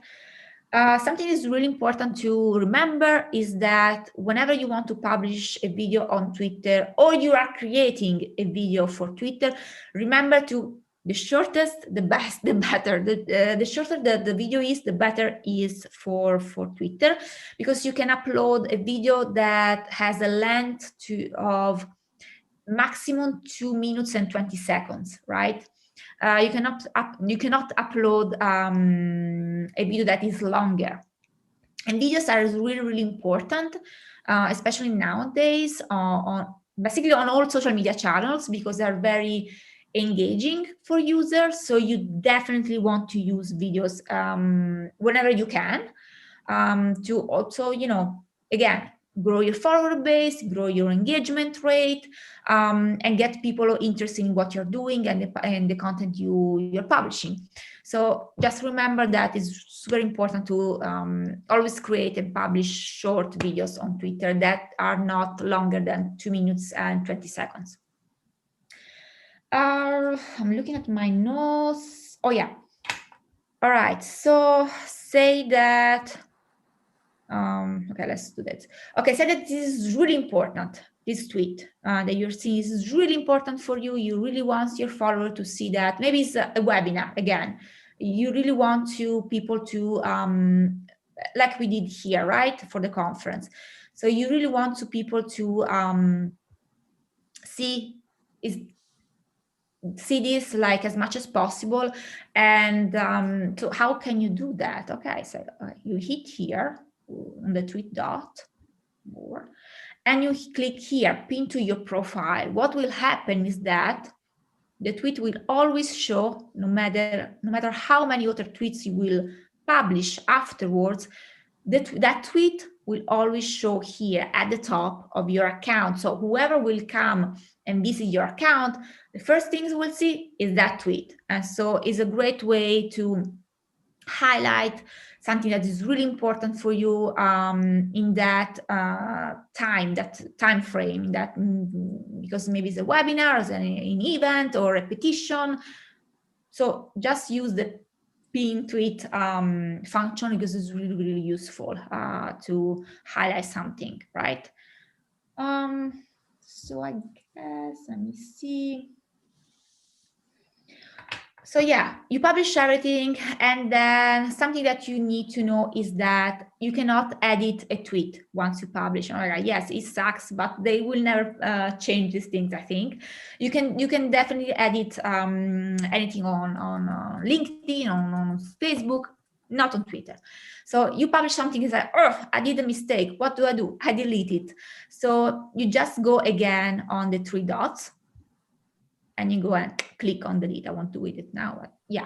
Something is really important to remember is that whenever you want to publish a video on Twitter, or you are creating a video for Twitter, remember to, the shortest, the best, the better. The shorter the video is, the better is for Twitter, because you can upload a video that has a length of maximum 2 minutes and 20 seconds, right? You cannot upload a video that is longer. And videos are really, really important, especially nowadays, basically on all social media channels, because they're very engaging for users. So you definitely want to use videos whenever you can, to also, again, grow your follower base, grow your engagement rate, and get people interested in what you're doing and the content you're publishing. So just remember that it's super important to always create and publish short videos on Twitter that are not longer than 2 minutes and 20 seconds. I'm looking at my notes. Oh yeah. All right. So say that. Okay, let's do that. Okay, say that this is really important. This tweet that you're seeing is really important for you. You really want your follower to see that. Maybe it's a webinar again. You really want people to, like we did here, right, for the conference. So you really want people to see this like as much as possible. And so how can you do that? Okay, so you hit here on the tweet dot, more, and you click here, pin to your profile. What will happen is that the tweet will always show, no matter how many other tweets you will publish afterwards, that tweet will always show here at the top of your account. So whoever will come and visit your account, the first things we'll see is that tweet. And so it's a great way to highlight something that is really important for you in that time frame, because maybe it's a webinar, it's an event or a petition. So just use the pin tweet function, because it's really, really useful to highlight something, right? So I guess, let me see. So yeah, you publish everything, and then something that you need to know is that you cannot edit a tweet once you publish. Oh my God, yes, it sucks, but they will never change these things, I think. You can definitely edit anything on LinkedIn, on Facebook, not on Twitter. So you publish something, is like, oh, I did a mistake. What do? I delete it. So you just go again on the 3 dots, and you go and click on delete. I won't do it now, but yeah,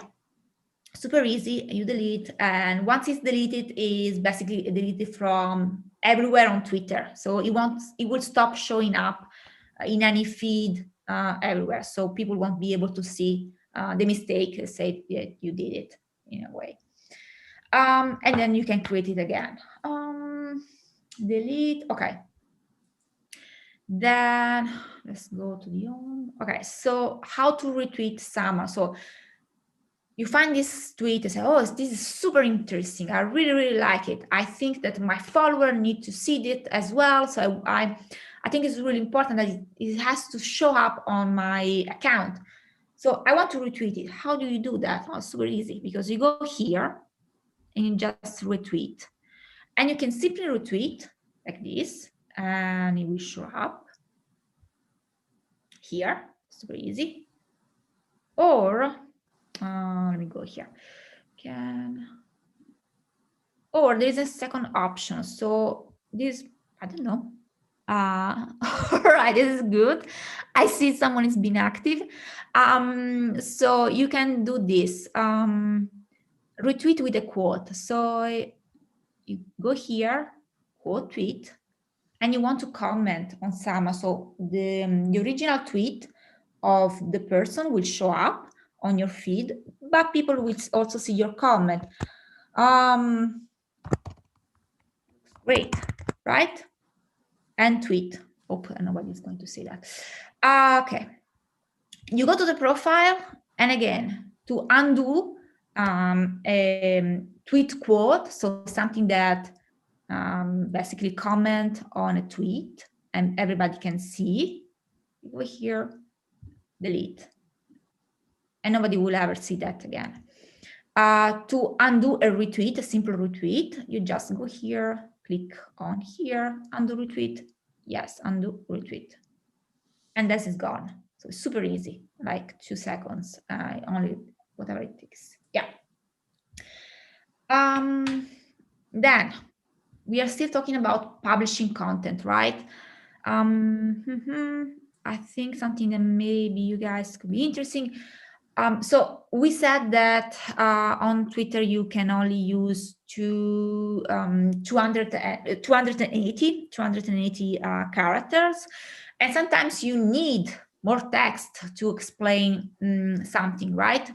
super easy. You delete, and once it's deleted, is basically deleted from everywhere on Twitter. So it will stop showing up in any feed everywhere. So people won't be able to see the mistake, say that you did it in a way. And then you can create it again. Delete, okay. Then let's go to the home. Okay, so how to retweet Summer. So you find this tweet and say, oh, this is super interesting. I really, really like it. I think that my follower need to see it as well. So I think it's really important that it has to show up on my account. So I want to retweet it. How do you do that? Oh, super easy, because you go here and you just retweet. And you can simply retweet like this, and it will show up here, super easy. Or let me go here. Or there's a second option. So this, I don't know. All right, this is good. I see someone is being active. So you can do this. Retweet with a quote. So you go here, quote tweet, and you want to comment on Sama. So the original tweet of the person will show up on your feed, but people will also see your comment. Great, right? And tweet. Hope nobody's going to see that. Okay. You go to the profile, and again, to undo a tweet quote, so something that basically comment on a tweet and everybody can see, you go here, delete, and nobody will ever see that again. To undo a retweet, a simple retweet, you just go here, click on here, undo retweet, yes, undo retweet, and this is gone. So it's super easy, like 2 seconds, only whatever it takes. Yeah. Then we are still talking about publishing content, right? I think something that maybe you guys could be interesting. So we said that on Twitter you can only use 280 characters, and sometimes you need more text to explain something, right?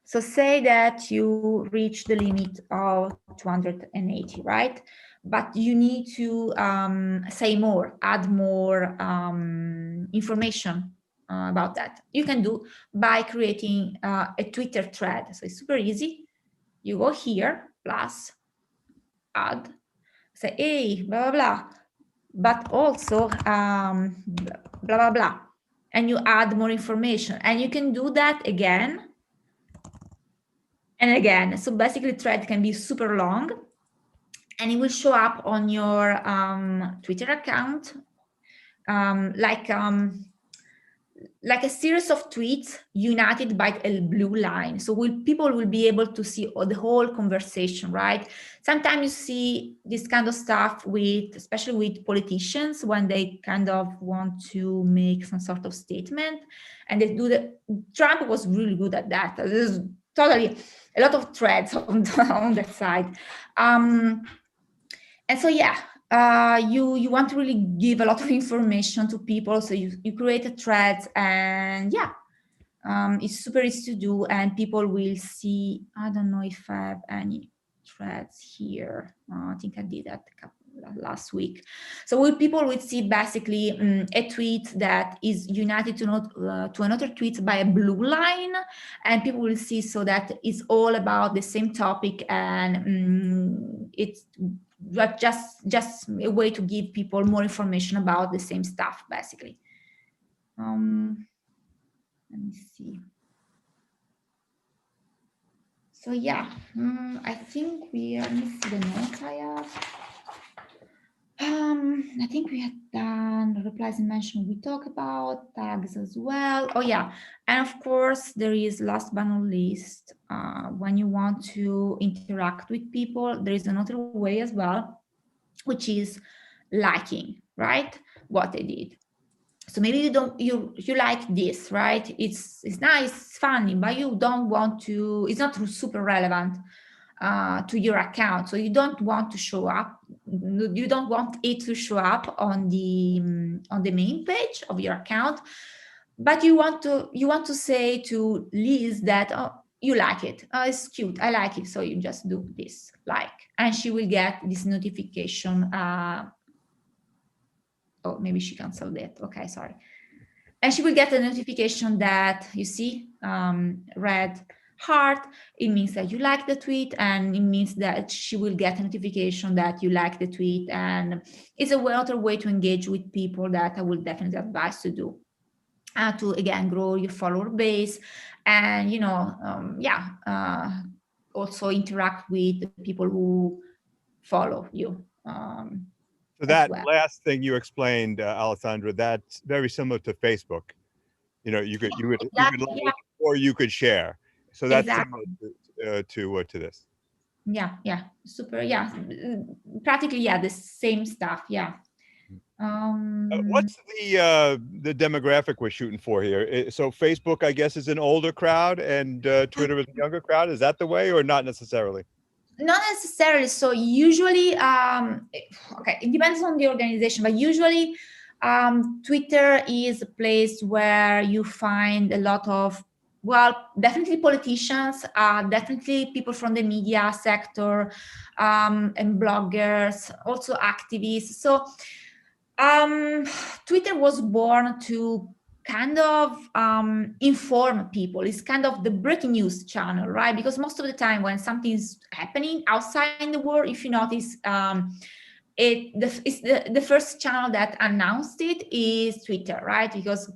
So say that you reach the limit of 280, right? But you need to say more, add more information about that. You can do by creating a Twitter thread. So it's super easy. You go here, plus, add, say, hey, blah, blah, blah, but also blah, blah, blah. And you add more information. And you can do that again and again. So basically, thread can be super long, and it will show up on your Twitter account like a series of tweets united by a blue line. So people will be able to see the whole conversation, right? Sometimes you see this kind of stuff especially with politicians, when they kind of want to make some sort of statement, and they do Trump was really good at that. There's totally a lot of threads on that side. And so, yeah, you want to really give a lot of information to people. So you create a thread, and yeah, it's super easy to do, and people will see. I don't know if I have any threads here. I think I did that last week. So people will see basically a tweet that is united to another tweet by a blue line, and people will see so that it's all about the same topic, and it's just a way to give people more information about the same stuff, basically. Let me see. So yeah, I think let me see the notes I have. I think we had done replies and mention. We talk about tags as well. Oh yeah, and of course there is, last but not least, when you want to interact with people, there is another way as well, which is liking, right? What they did. So maybe you like this, right? It's nice, it's funny, but you don't want to. It's not super relevant to your account, so you don't want to show up. You don't want it to show up on the main page of your account, but you want to say to Liz that, oh, you like it, oh, it's cute, I like it. So you just do this, like, and she will get this notification. Oh, maybe she canceled it. Okay, sorry. And she will get a notification that, you see, red heart. It means that you like the tweet, and it means that she will get a notification that you like the tweet. And it's another way to engage with people that I would definitely advise to do, to again grow your follower base, and also interact with the people who follow you. So that well. last thing you explained, Alessandra, that's very similar to Facebook. You could like, or you could share. So that's exactly similar to this. Yeah, super. Yeah, practically, yeah, the same stuff. Yeah. What's the demographic we're shooting for here? So Facebook, I guess, is an older crowd, and Twitter is a younger crowd. Is that the way, or not necessarily? Not necessarily. So usually, okay, it depends on the organization, but usually Twitter is a place where you find a lot of well, definitely politicians, definitely people from the media sector, and bloggers, also activists. So Twitter was born to kind of inform people. It's kind of the breaking news channel, right? Because most of the time when something's happening outside in the world, if you notice, the first channel that announced it is Twitter, right? Because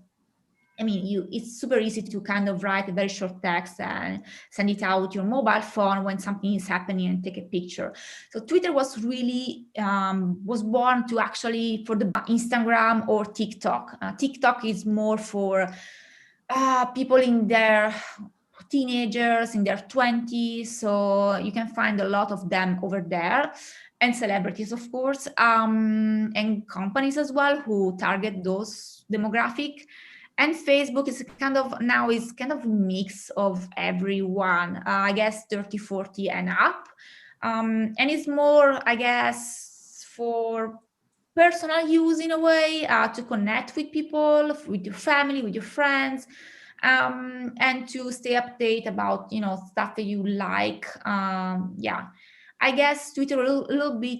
I mean, it's super easy to kind of write a very short text and send it out with your mobile phone when something is happening and take a picture. So Twitter was really, was born to actually for the Instagram or TikTok. TikTok is more for people in their teenagers, in their 20s. So you can find a lot of them over there. And celebrities, of course, and companies as well who target those demographic. And Facebook is kind of now is kind of a mix of everyone, I guess 30, 40 and up. And it's more, I guess, for personal use in a way, to connect with people, with your family, with your friends, and to stay update about, stuff that you like. Yeah, I guess Twitter a little bit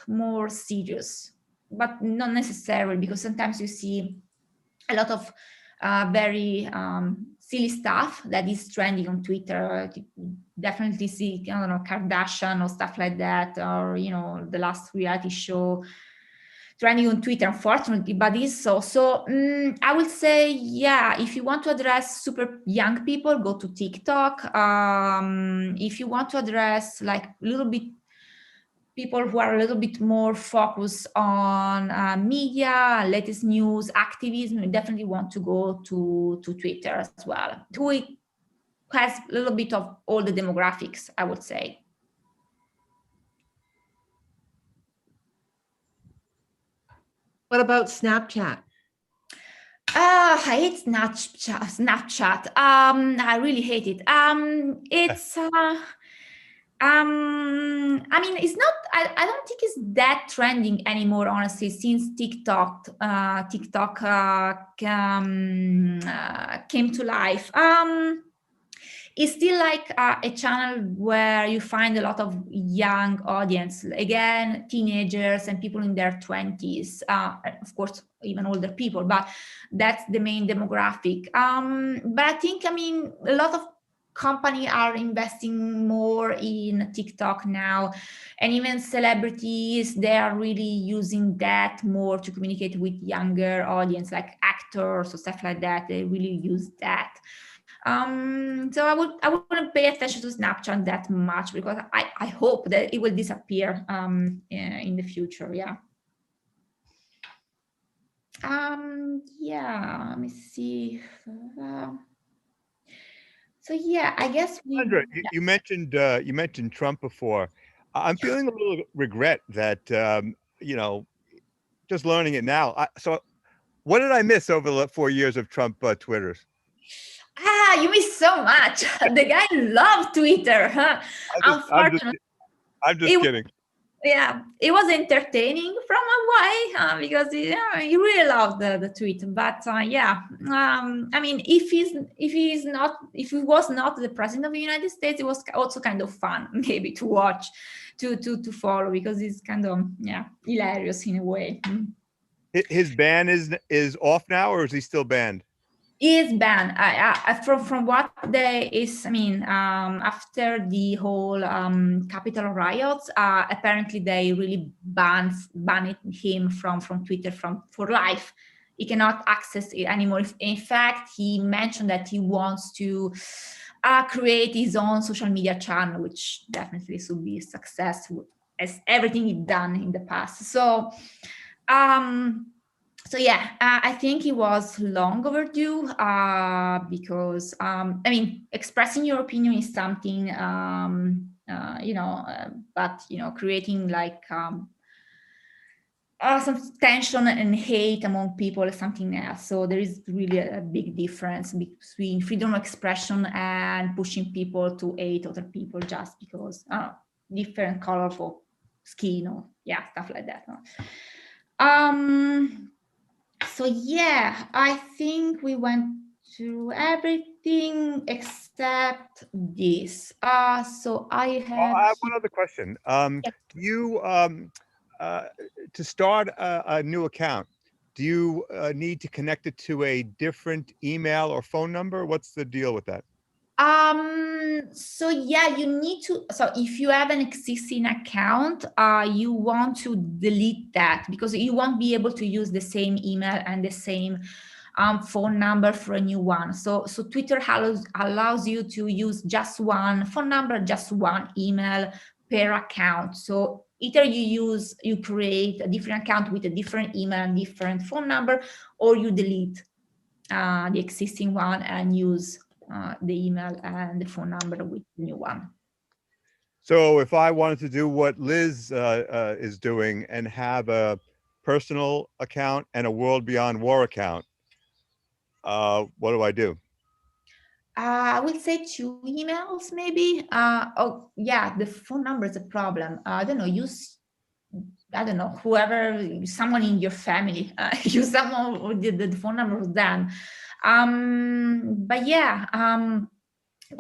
more serious, but not necessarily, because sometimes you see a lot of very silly stuff that is trending on Twitter. You definitely see, I don't know, Kardashian or stuff like that, or the last reality show trending on Twitter, unfortunately. But it's also, I would say, yeah, if you want to address super young people, go to TikTok. If you want to address like a little bit people who are a little bit more focused on media, latest news, activism, you definitely want to go to Twitter as well. Who has a little bit of all the demographics, I would say. What about Snapchat? I hate Snapchat. I really hate it. It's I mean, it's not. I don't think it's that trending anymore, honestly. Since TikTok came to life. It's still like a channel where you find a lot of young audience, again, teenagers and people in their 20s, of course, even older people, but that's the main demographic. But I think, I mean, a lot of companies are investing more in TikTok now, and even celebrities, they are really using that more to communicate with younger audience, like actors or stuff like that. They really use that. So I wouldn't pay attention to Snapchat that much, because I hope that it will disappear in the future. Yeah. Yeah, let me see. So yeah, I guess Sandra, you mentioned Trump before. I'm feeling a little regret that just learning it now. So what did I miss over the 4 years of Trump Twitters? You miss so much. The guy loved Twitter, huh? Unfortunately, I'm just kidding. Yeah, it was entertaining from a way, because he really loved the tweet. But yeah, I mean, if he was not the president of the United States, it was also kind of fun maybe to watch, to follow, because it's kind of hilarious in a way. His ban is off now, or is he still banned? Is banned. From what there is, I mean, after the whole Capitol riots, apparently they really banned him from Twitter for life. He cannot access it anymore. In fact, he mentioned that he wants to create his own social media channel, which definitely should be successful as everything he's done in the past. So yeah, I think it was long overdue, because I mean, expressing your opinion is something, but creating like some tension and hate among people is something else. So there is really a big difference between freedom of expression and pushing people to hate other people just because different colorful skin or stuff like that. So yeah, I think we went through everything except this. So I Oh, have. I have one other question. Do you, to start a new account, do you need to connect it to a different email or phone number? What's the deal with that? So yeah, you need to, so if you have an existing account, you want to delete that because you won't be able to use the same email and the same phone number for a new one. So Twitter allows you to use just one phone number, just one email per account. So either you create a different account with a different email and different phone number, or you delete the existing one and use the email and the phone number with the new one. So if I wanted to do what Liz is doing and have a personal account and a World Beyond War account, what do I do? I would say 2 emails, maybe. Oh, yeah, the phone number is a problem. I don't know, use, I don't know, whoever, someone in your family, use someone who did the phone number with them. But yeah,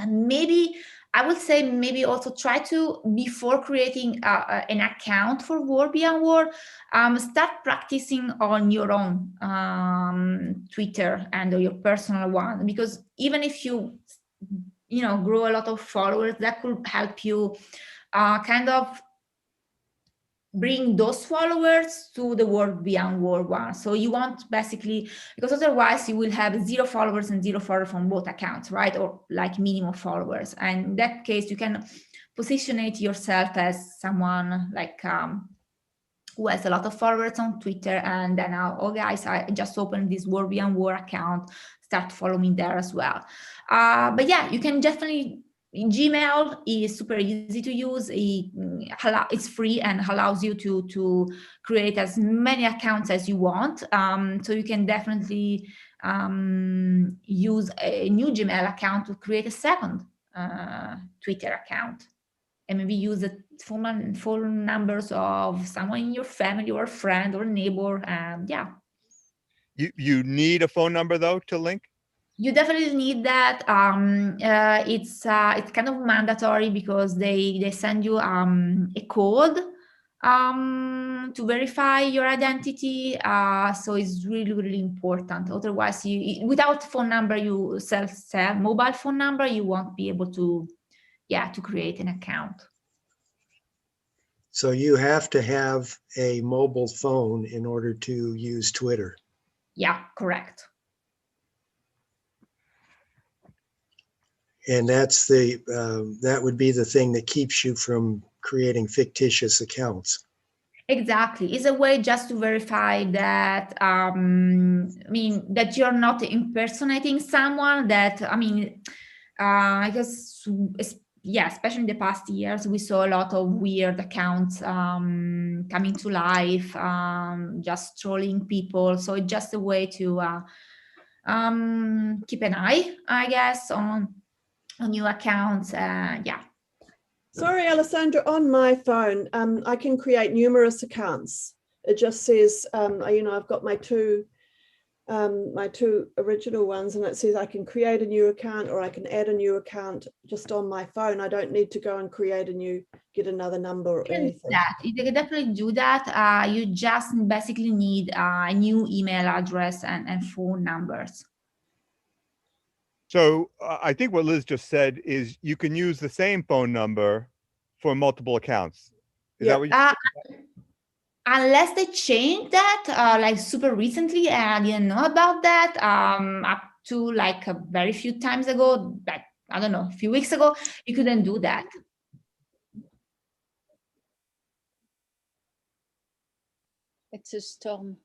maybe I would say maybe also try to, before creating an account for World Beyond War, start practicing on your own Twitter and your personal one, because even if you grow a lot of followers, that could help you kind of bring those followers to the World Beyond War one. So you want basically, because otherwise you will have 0 followers and 0 followers from both accounts, right? Or like minimum followers. And in that case, you can positionate yourself as someone like who has a lot of followers on Twitter, and then oh guys, I just opened this World Beyond War account, start following there as well. But yeah, you can definitely, Gmail is super easy to use. It's free and allows you to create as many accounts as you want. So you can definitely use a new Gmail account to create a second Twitter account, and maybe use the phone numbers of someone in your family or a friend or neighbor. Yeah. You need a phone number though to link? You definitely need that. It's kind of mandatory because they send you a code to verify your identity. So it's really, really important. Otherwise, without phone number, you mobile phone number, you won't be able to create an account. So you have to have a mobile phone in order to use Twitter. Yeah, correct. And that's that would be the thing that keeps you from creating fictitious accounts. Exactly. It's a way just to verify that, that you're not impersonating someone, because, especially in the past years, we saw a lot of weird accounts coming to life, just trolling people. So it's just a way to keep an eye, I guess, on new accounts. Yeah. Sorry, Alessandra, on my phone, I can create numerous accounts. It just says, I've got my two original ones, and it says I can create a new account or I can add a new account just on my phone. I don't need to go and get another number or anything. You can definitely do that. You just basically need a new email address and phone numbers. So I think what Liz just said is you can use the same phone number for multiple accounts. Is that what you unless they changed that like super recently, and I didn't know about that up to like a very few times ago, like I don't know, a few weeks ago, you couldn't do that. It's a storm.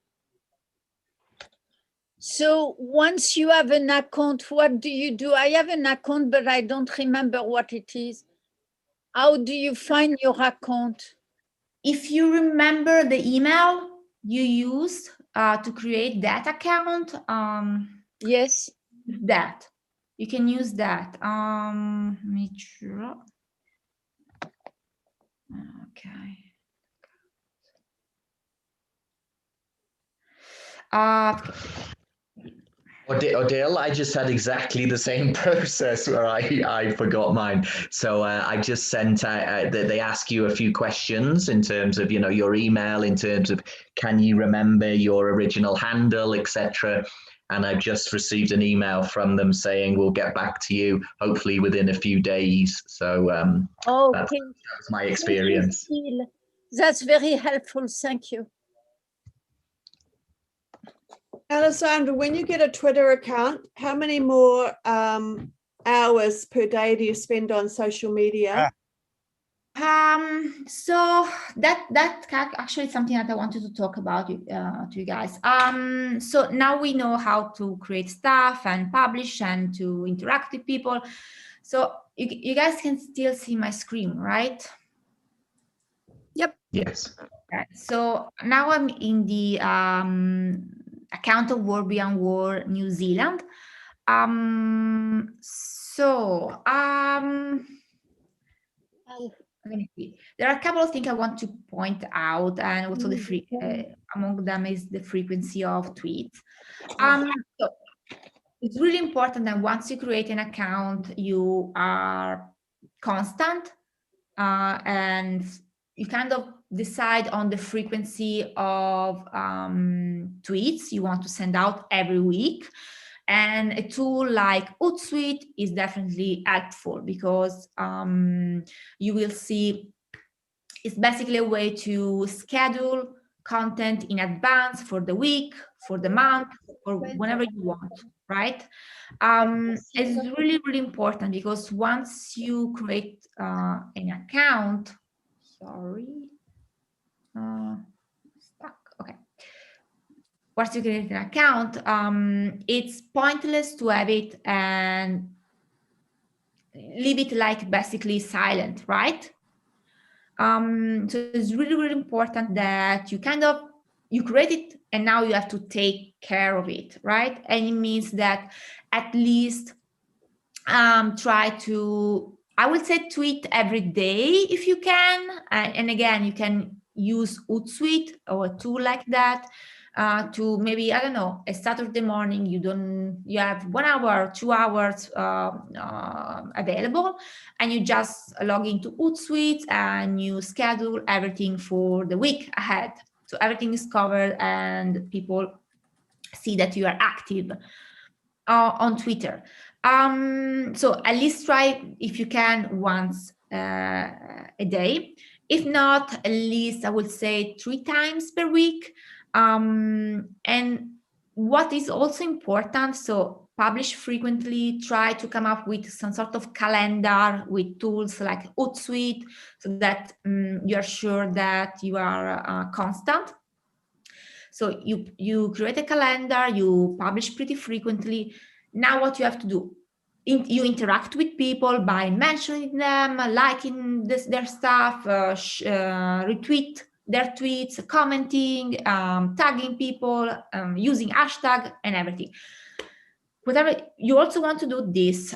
So once you have an account, what do you do? I have an account, but I don't remember what it is. How do you find your account? If you remember the email you used to create that account, yes, that you can use that. Let me try. Okay. Odile, I just had exactly the same process where I forgot mine. So I just sent out, they ask you a few questions in terms of, you know, your email, in terms of, can you remember your original handle, etc. And I've just received an email from them saying, we'll get back to you, hopefully within a few days. So that was my experience. Thank you, Phil. That's very helpful. Thank you. Alessandra, when you get a Twitter account, how many more hours per day do you spend on social media? So that's actually something that I wanted to talk about to you guys. So now we know how to create stuff and publish and to interact with people. So you guys can still see my screen, right? Yep. Yes. Okay. So now I'm in the account of WorldBeyondWar New Zealand. Let me see. There are a couple of things I want to point out, and also among them is the frequency of tweets. So it's really important that once you create an account, you are constant and you kind of decide on the frequency of tweets you want to send out every week. And a tool like Hootsuite is definitely helpful because you will see it's basically a way to schedule content in advance for the week, for the month, or whenever you want, right? It's really, really important because once you create an account, stuck, okay. Once you create an account, it's pointless to have it and leave it like basically silent, right? So it's really, really important that you create it and now you have to take care of it, right? And it means that at least try to, I would say, tweet every day if you can. And again, you can use Hootsuite or a tool like that to maybe, I don't know, a Saturday morning, you have 1 hour, 2 hours available, and you just log into Hootsuite and you schedule everything for the week ahead. So everything is covered and people see that you are active on Twitter. So at least try, if you can, once a day. If not, at least I would say 3 times per week. And what is also important, so publish frequently, try to come up with some sort of calendar with tools like Hootsuite so that you are sure that you are constant. So you create a calendar, you publish pretty frequently. Now what you have to do, you interact with people by mentioning them, liking their stuff, retweet their tweets, commenting, tagging people, using hashtag and everything. Whatever, you also want to do this.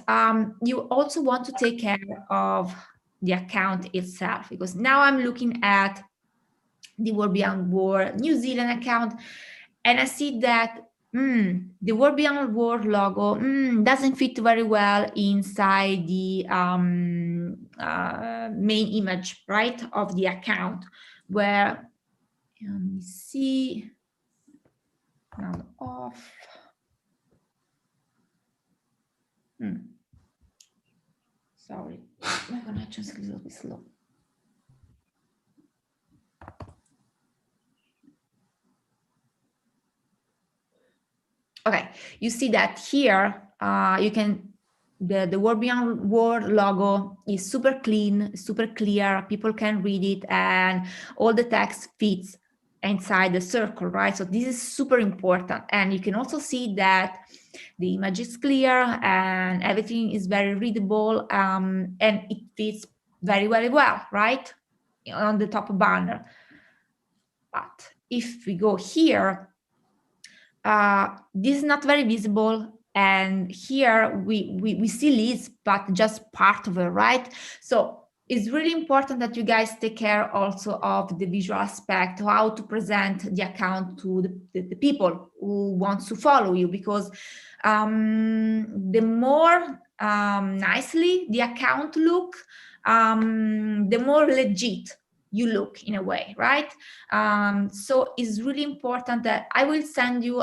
You also want to take care of the account itself, because now I'm looking at the WorldBeyondWar New Zealand account, and I see that the WorldBeyondWar logo doesn't fit very well inside the main image, right, of the account, where, let me see, round off. Sorry, my connection is a little bit slow. Okay, you see that here, you can, the WorldBeyondWar logo is super clean, super clear, people can read it, and all the text fits inside the circle, right? So this is super important. And you can also see that the image is clear and everything is very readable, and it fits very, very well, right, on the top banner. But if we go here, this is not very visible, and here we see leads, but just part of it, right? So it's really important that you guys take care also of the visual aspect, how to present the account to the people who want to follow you, because the more nicely the account look, the more legit you look in a way, right? So it's really important that I will send you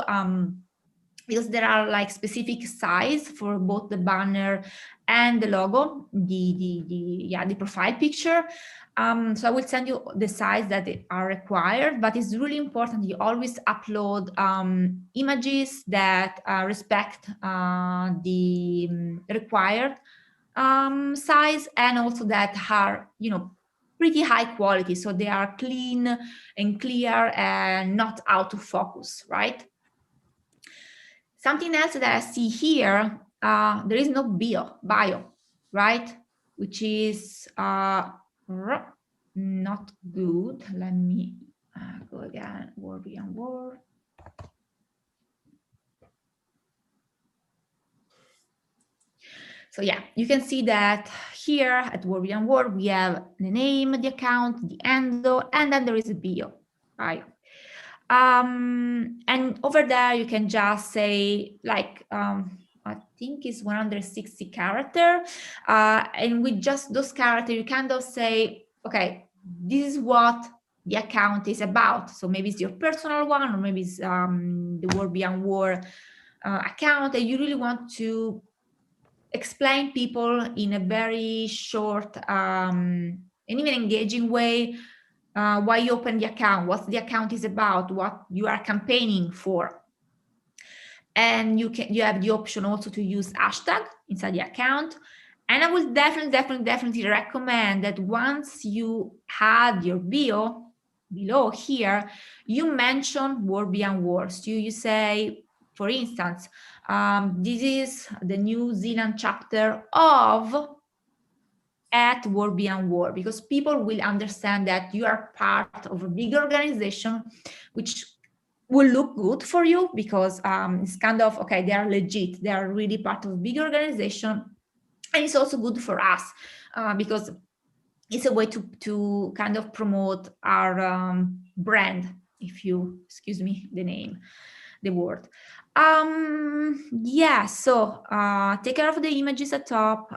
because there are like specific size for both the banner and the logo, the profile picture. So I will send you the size that are required, but it's really important you always upload images that respect the required size, and also that are, you know, pretty high quality, so they are clean and clear and not out of focus, right? Something else that I see here, there is no bio, right? Which is not good. Let me go again, WorldBeyondWar. So yeah, you can see that here at WorldBeyondWar, we have the name, the account, the handle, and then there is a bio. And over there, you can just say like, I think it's 160 character. And with just those characters, you kind of say, okay, this is what the account is about. So maybe it's your personal one, or maybe it's the WorldBeyondWar account that you really want to explain people in a very short and even engaging way why you open the account, what the account is about, what you are campaigning for. And you have the option also to use hashtag inside the account. And I would definitely recommend that once you add your bio below here, you mention WorldBeyondWar. So you say, for instance, this is the New Zealand chapter of at WorldBeyondWar, because people will understand that you are part of a big organization, which will look good for you, because it's kind of, okay, they are legit, they are really part of a big organization. And it's also good for us because it's a way to kind of promote our brand, if you excuse me the word. Yeah, so take care of the images at top,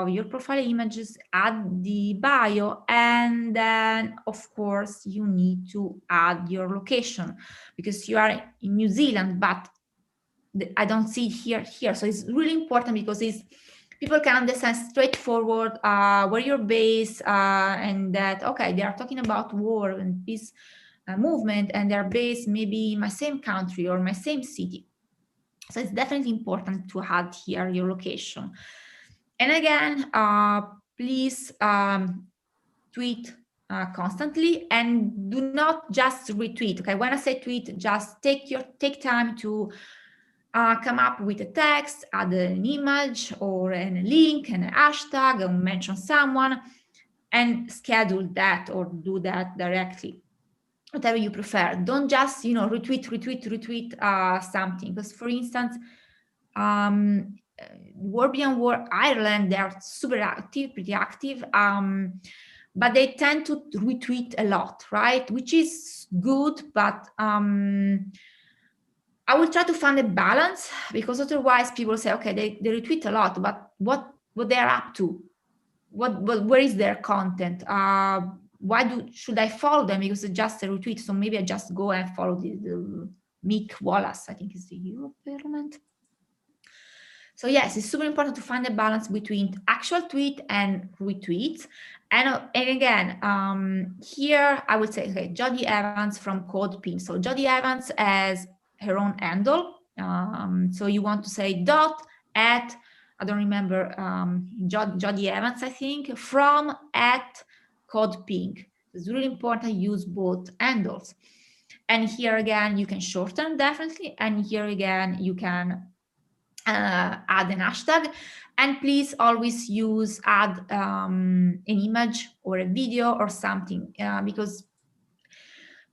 your profile images, add the bio, and then of course you need to add your location, because you are in New Zealand, but I don't see it here. So it's really important, because people can understand straightforward where you're based, and that, okay, they are talking about war and peace movement, and they're based maybe in my same country or my same city. So it's definitely important to add here your location. And again, please tweet constantly, and do not just retweet. Okay, when I say tweet, just take time to come up with a text, add an image or a link and a hashtag, or mention someone, and schedule that or do that directly, whatever you prefer. Don't just, you know, retweet something. Because for instance, WorldBeyondWar Ireland, they are super active, pretty active, but they tend to retweet a lot, right? Which is good, but I will try to find a balance, because otherwise people say, okay, they retweet a lot, but what they're up to, where is their content? Why should I follow them? Because it's just a retweet. So maybe I just go and follow the Mick Wallace, I think is the Europe Parliament. So yes, it's super important to find a balance between actual tweet and retweets. And again, here I would say, okay, Jodie Evans from Code Pink. So Jodie Evans has her own handle. So you want to say @ I don't remember, Jodie Evans, I think, from @ Pink. It's really important to use both handles. And here again, you can shorten definitely. And here again, you can add an hashtag. And please always add an image or a video or something, because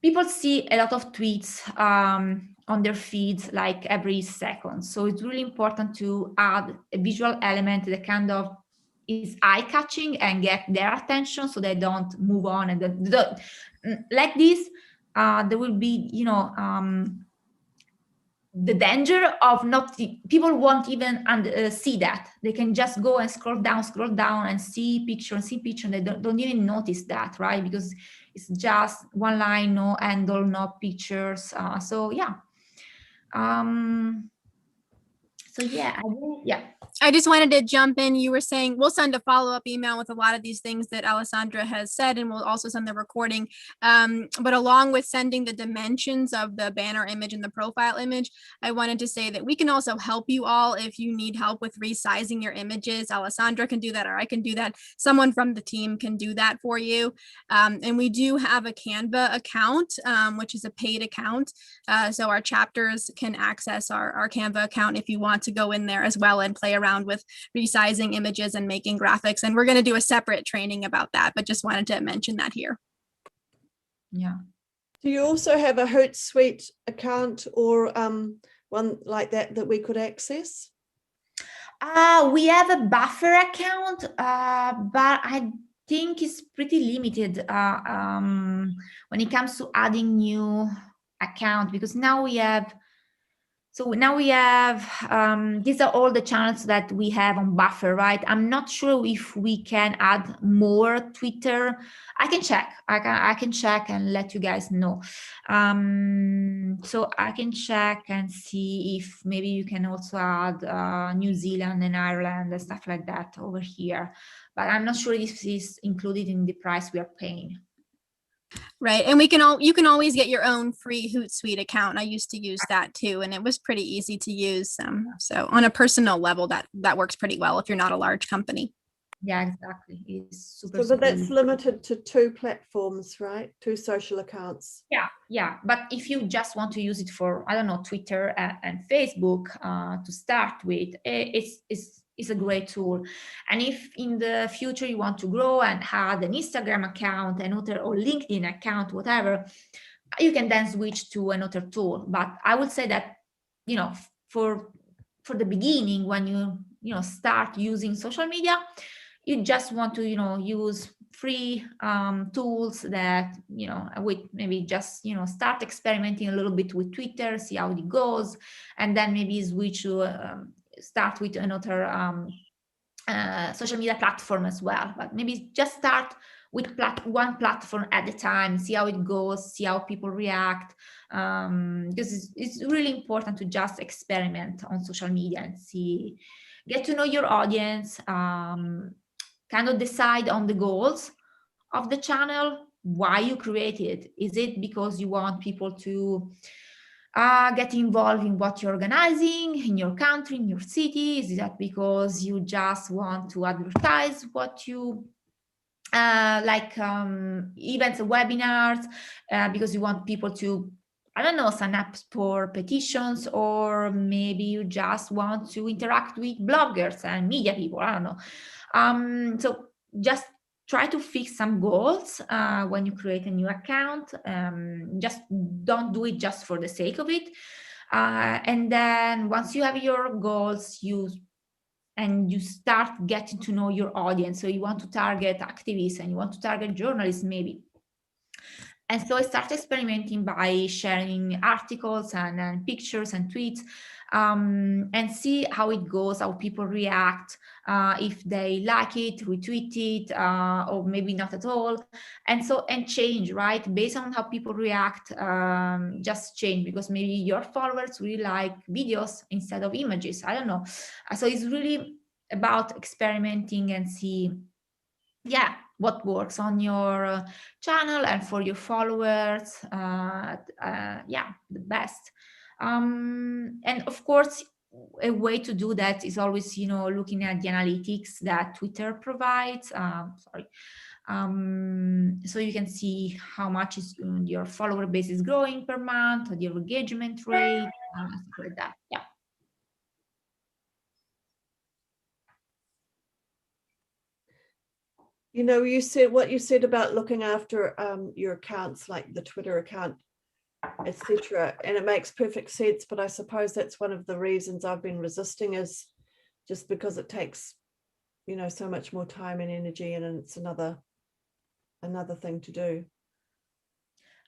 people see a lot of tweets on their feeds like every second. So it's really important to add a visual element that kind of is eye-catching and get their attention, so they don't move on. And like this, there will be, you know, the danger of not, people won't even see that. They can just go and scroll down and see picture and see picture, and they don't even notice that, right? Because it's just one line, no handle, no pictures. So yeah. So yeah, I just wanted to jump in. You were saying we'll send a follow-up email with a lot of these things that Alessandra has said, and we'll also send the recording. But along with sending the dimensions of the banner image and the profile image, I wanted to say that we can also help you all if you need help with resizing your images. Alessandra can do that, or I can do that. Someone from the team can do that for you. And we do have a Canva account, which is a paid account. So our chapters can access our Canva account if you want to go in there as well and play around with resizing images and making graphics. And we're going to do a separate training about that, but just wanted to mention that here. Yeah. Do you also have a Hootsuite account or one like that we could access? We have a Buffer account, but I think it's pretty limited when it comes to adding new account, because now we have, these are all the channels that we have on Buffer, right? I'm not sure if we can add more Twitter. I can check. I can check and let you guys know. So I can check and see if maybe you can also add New Zealand and Ireland and stuff like that over here. But I'm not sure if it's included in the price we are paying. Right. And you can always get your own free Hootsuite account. I used to use that too, and it was pretty easy to use. So on a personal level, that works pretty well if you're not a large company. Yeah, exactly. It's super. So, but that's limited to 2 platforms, right? 2 social accounts. Yeah. But if you just want to use it for, I don't know, Twitter and Facebook to start with, it's a great tool. And if in the future you want to grow and have an Instagram account, or LinkedIn account, whatever, you can then switch to another tool. But I would say that, you know, for the beginning, when you start using social media, you just want to, use free tools that, with maybe just, start experimenting a little bit with Twitter, see how it goes, and then maybe switch to start with another social media platform as well. But maybe just start with one platform at a time, see how it goes, see how people react, because it's really important to just experiment on social media and get to know your audience, kind of decide on the goals of the channel, why you created it. Is it because you want people to get involved in what you're organizing in your country, in your city? Is that because you just want to advertise what you like events, webinars, because you want people to, I don't know, sign up for petitions, or maybe you just want to interact with bloggers and media people, I don't know. So just try to fix some goals when you create a new account. Just don't do it just for the sake of it. And then once you have your goals, you start getting to know your audience. So you want to target activists and you want to target journalists maybe. And so I started experimenting by sharing articles and pictures and tweets, and see how it goes, how people react, if they like it, retweet it, or maybe not at all. And change, right? Based on how people react, just change, because maybe your followers really like videos instead of images. I don't know. So it's really about experimenting and see, what works on your channel and for your followers. The best. And of course, a way to do that is always, looking at the analytics that Twitter provides. So you can see how much your follower base is growing per month, or your engagement rate, stuff like that. Yeah. You said what you said about looking after your accounts, like the Twitter account, etc., and it makes perfect sense. But I suppose that's one of the reasons I've been resisting, is just because it takes, you know, so much more time and energy, and it's another thing to do.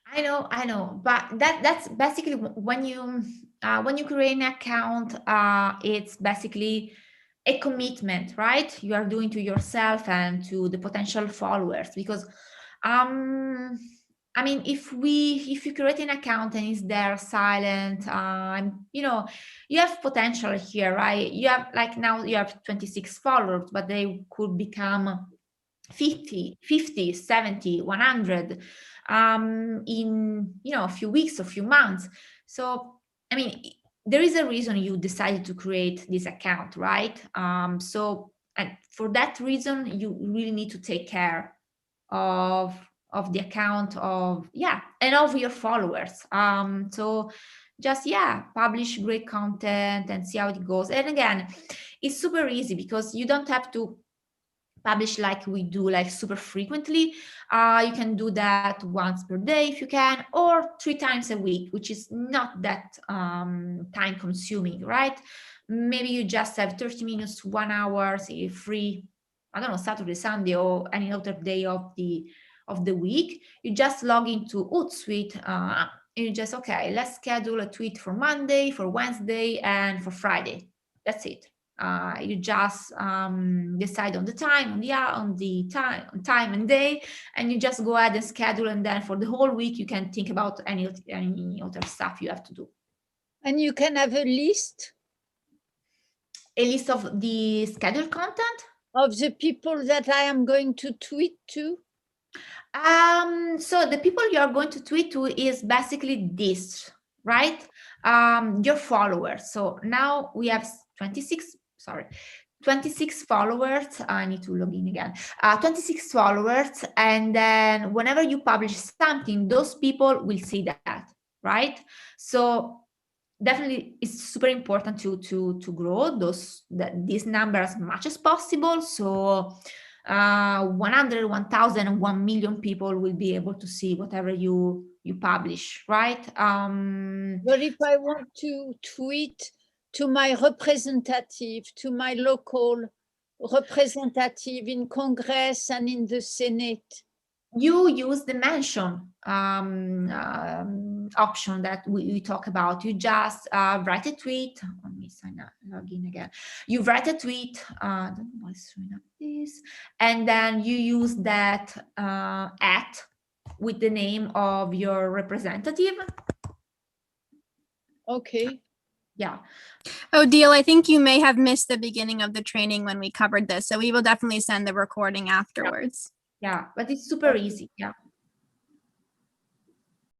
I know, but that's basically when you create an account, it's basically a commitment, right? You are doing to yourself and to the potential followers, because I mean, if you create an account and it's there silent, you know, you have potential here, right? You have, like, now you have 26 followers, but they could become 50, 70, 100 in, you know, a few weeks or few months. So, I mean, there is a reason you decided to create this account, right? So, and for that reason, you really need to take care of the account, of, yeah, and of your followers. So just, yeah, publish great content and see how it goes. And again, it's super easy because you don't have to publish like we do, like super frequently. You can do that once per day if you can, or 3 times a week, which is not that time consuming, right? Maybe you just have 30 minutes, 1 hour, say, free, I don't know, Saturday, Sunday, or any other day of the week. You just log into Hootsuite, and you just, okay, let's schedule a tweet for Monday, for Wednesday, and for Friday. That's it. You just decide on the time, on time and day, and you just go ahead and schedule, and then for the whole week you can think about any other stuff you have to do. And you can have a list of the scheduled content of the people that I am going to tweet to. So the people you are going to tweet to is basically this, right? Your followers. So now we have 26 followers. I need to log in again. 26 followers, and then whenever you publish something, those people will see that, right? So definitely it's super important to grow this number as much as possible. So 100, 1,000, 1 million people will be able to see whatever you publish, right? But if I want to tweet to my representative, to my local representative in Congress and in the Senate, you use the mention option that we talk about. You just write a tweet. Let me log in again. You write a tweet. I don't know why it's showing up this, and then you use that at with the name of your representative. Okay. Yeah. Oh, Deal, I think you may have missed the beginning of the training when we covered this, so we will definitely send the recording afterwards. Yeah, but it's super easy. Yeah.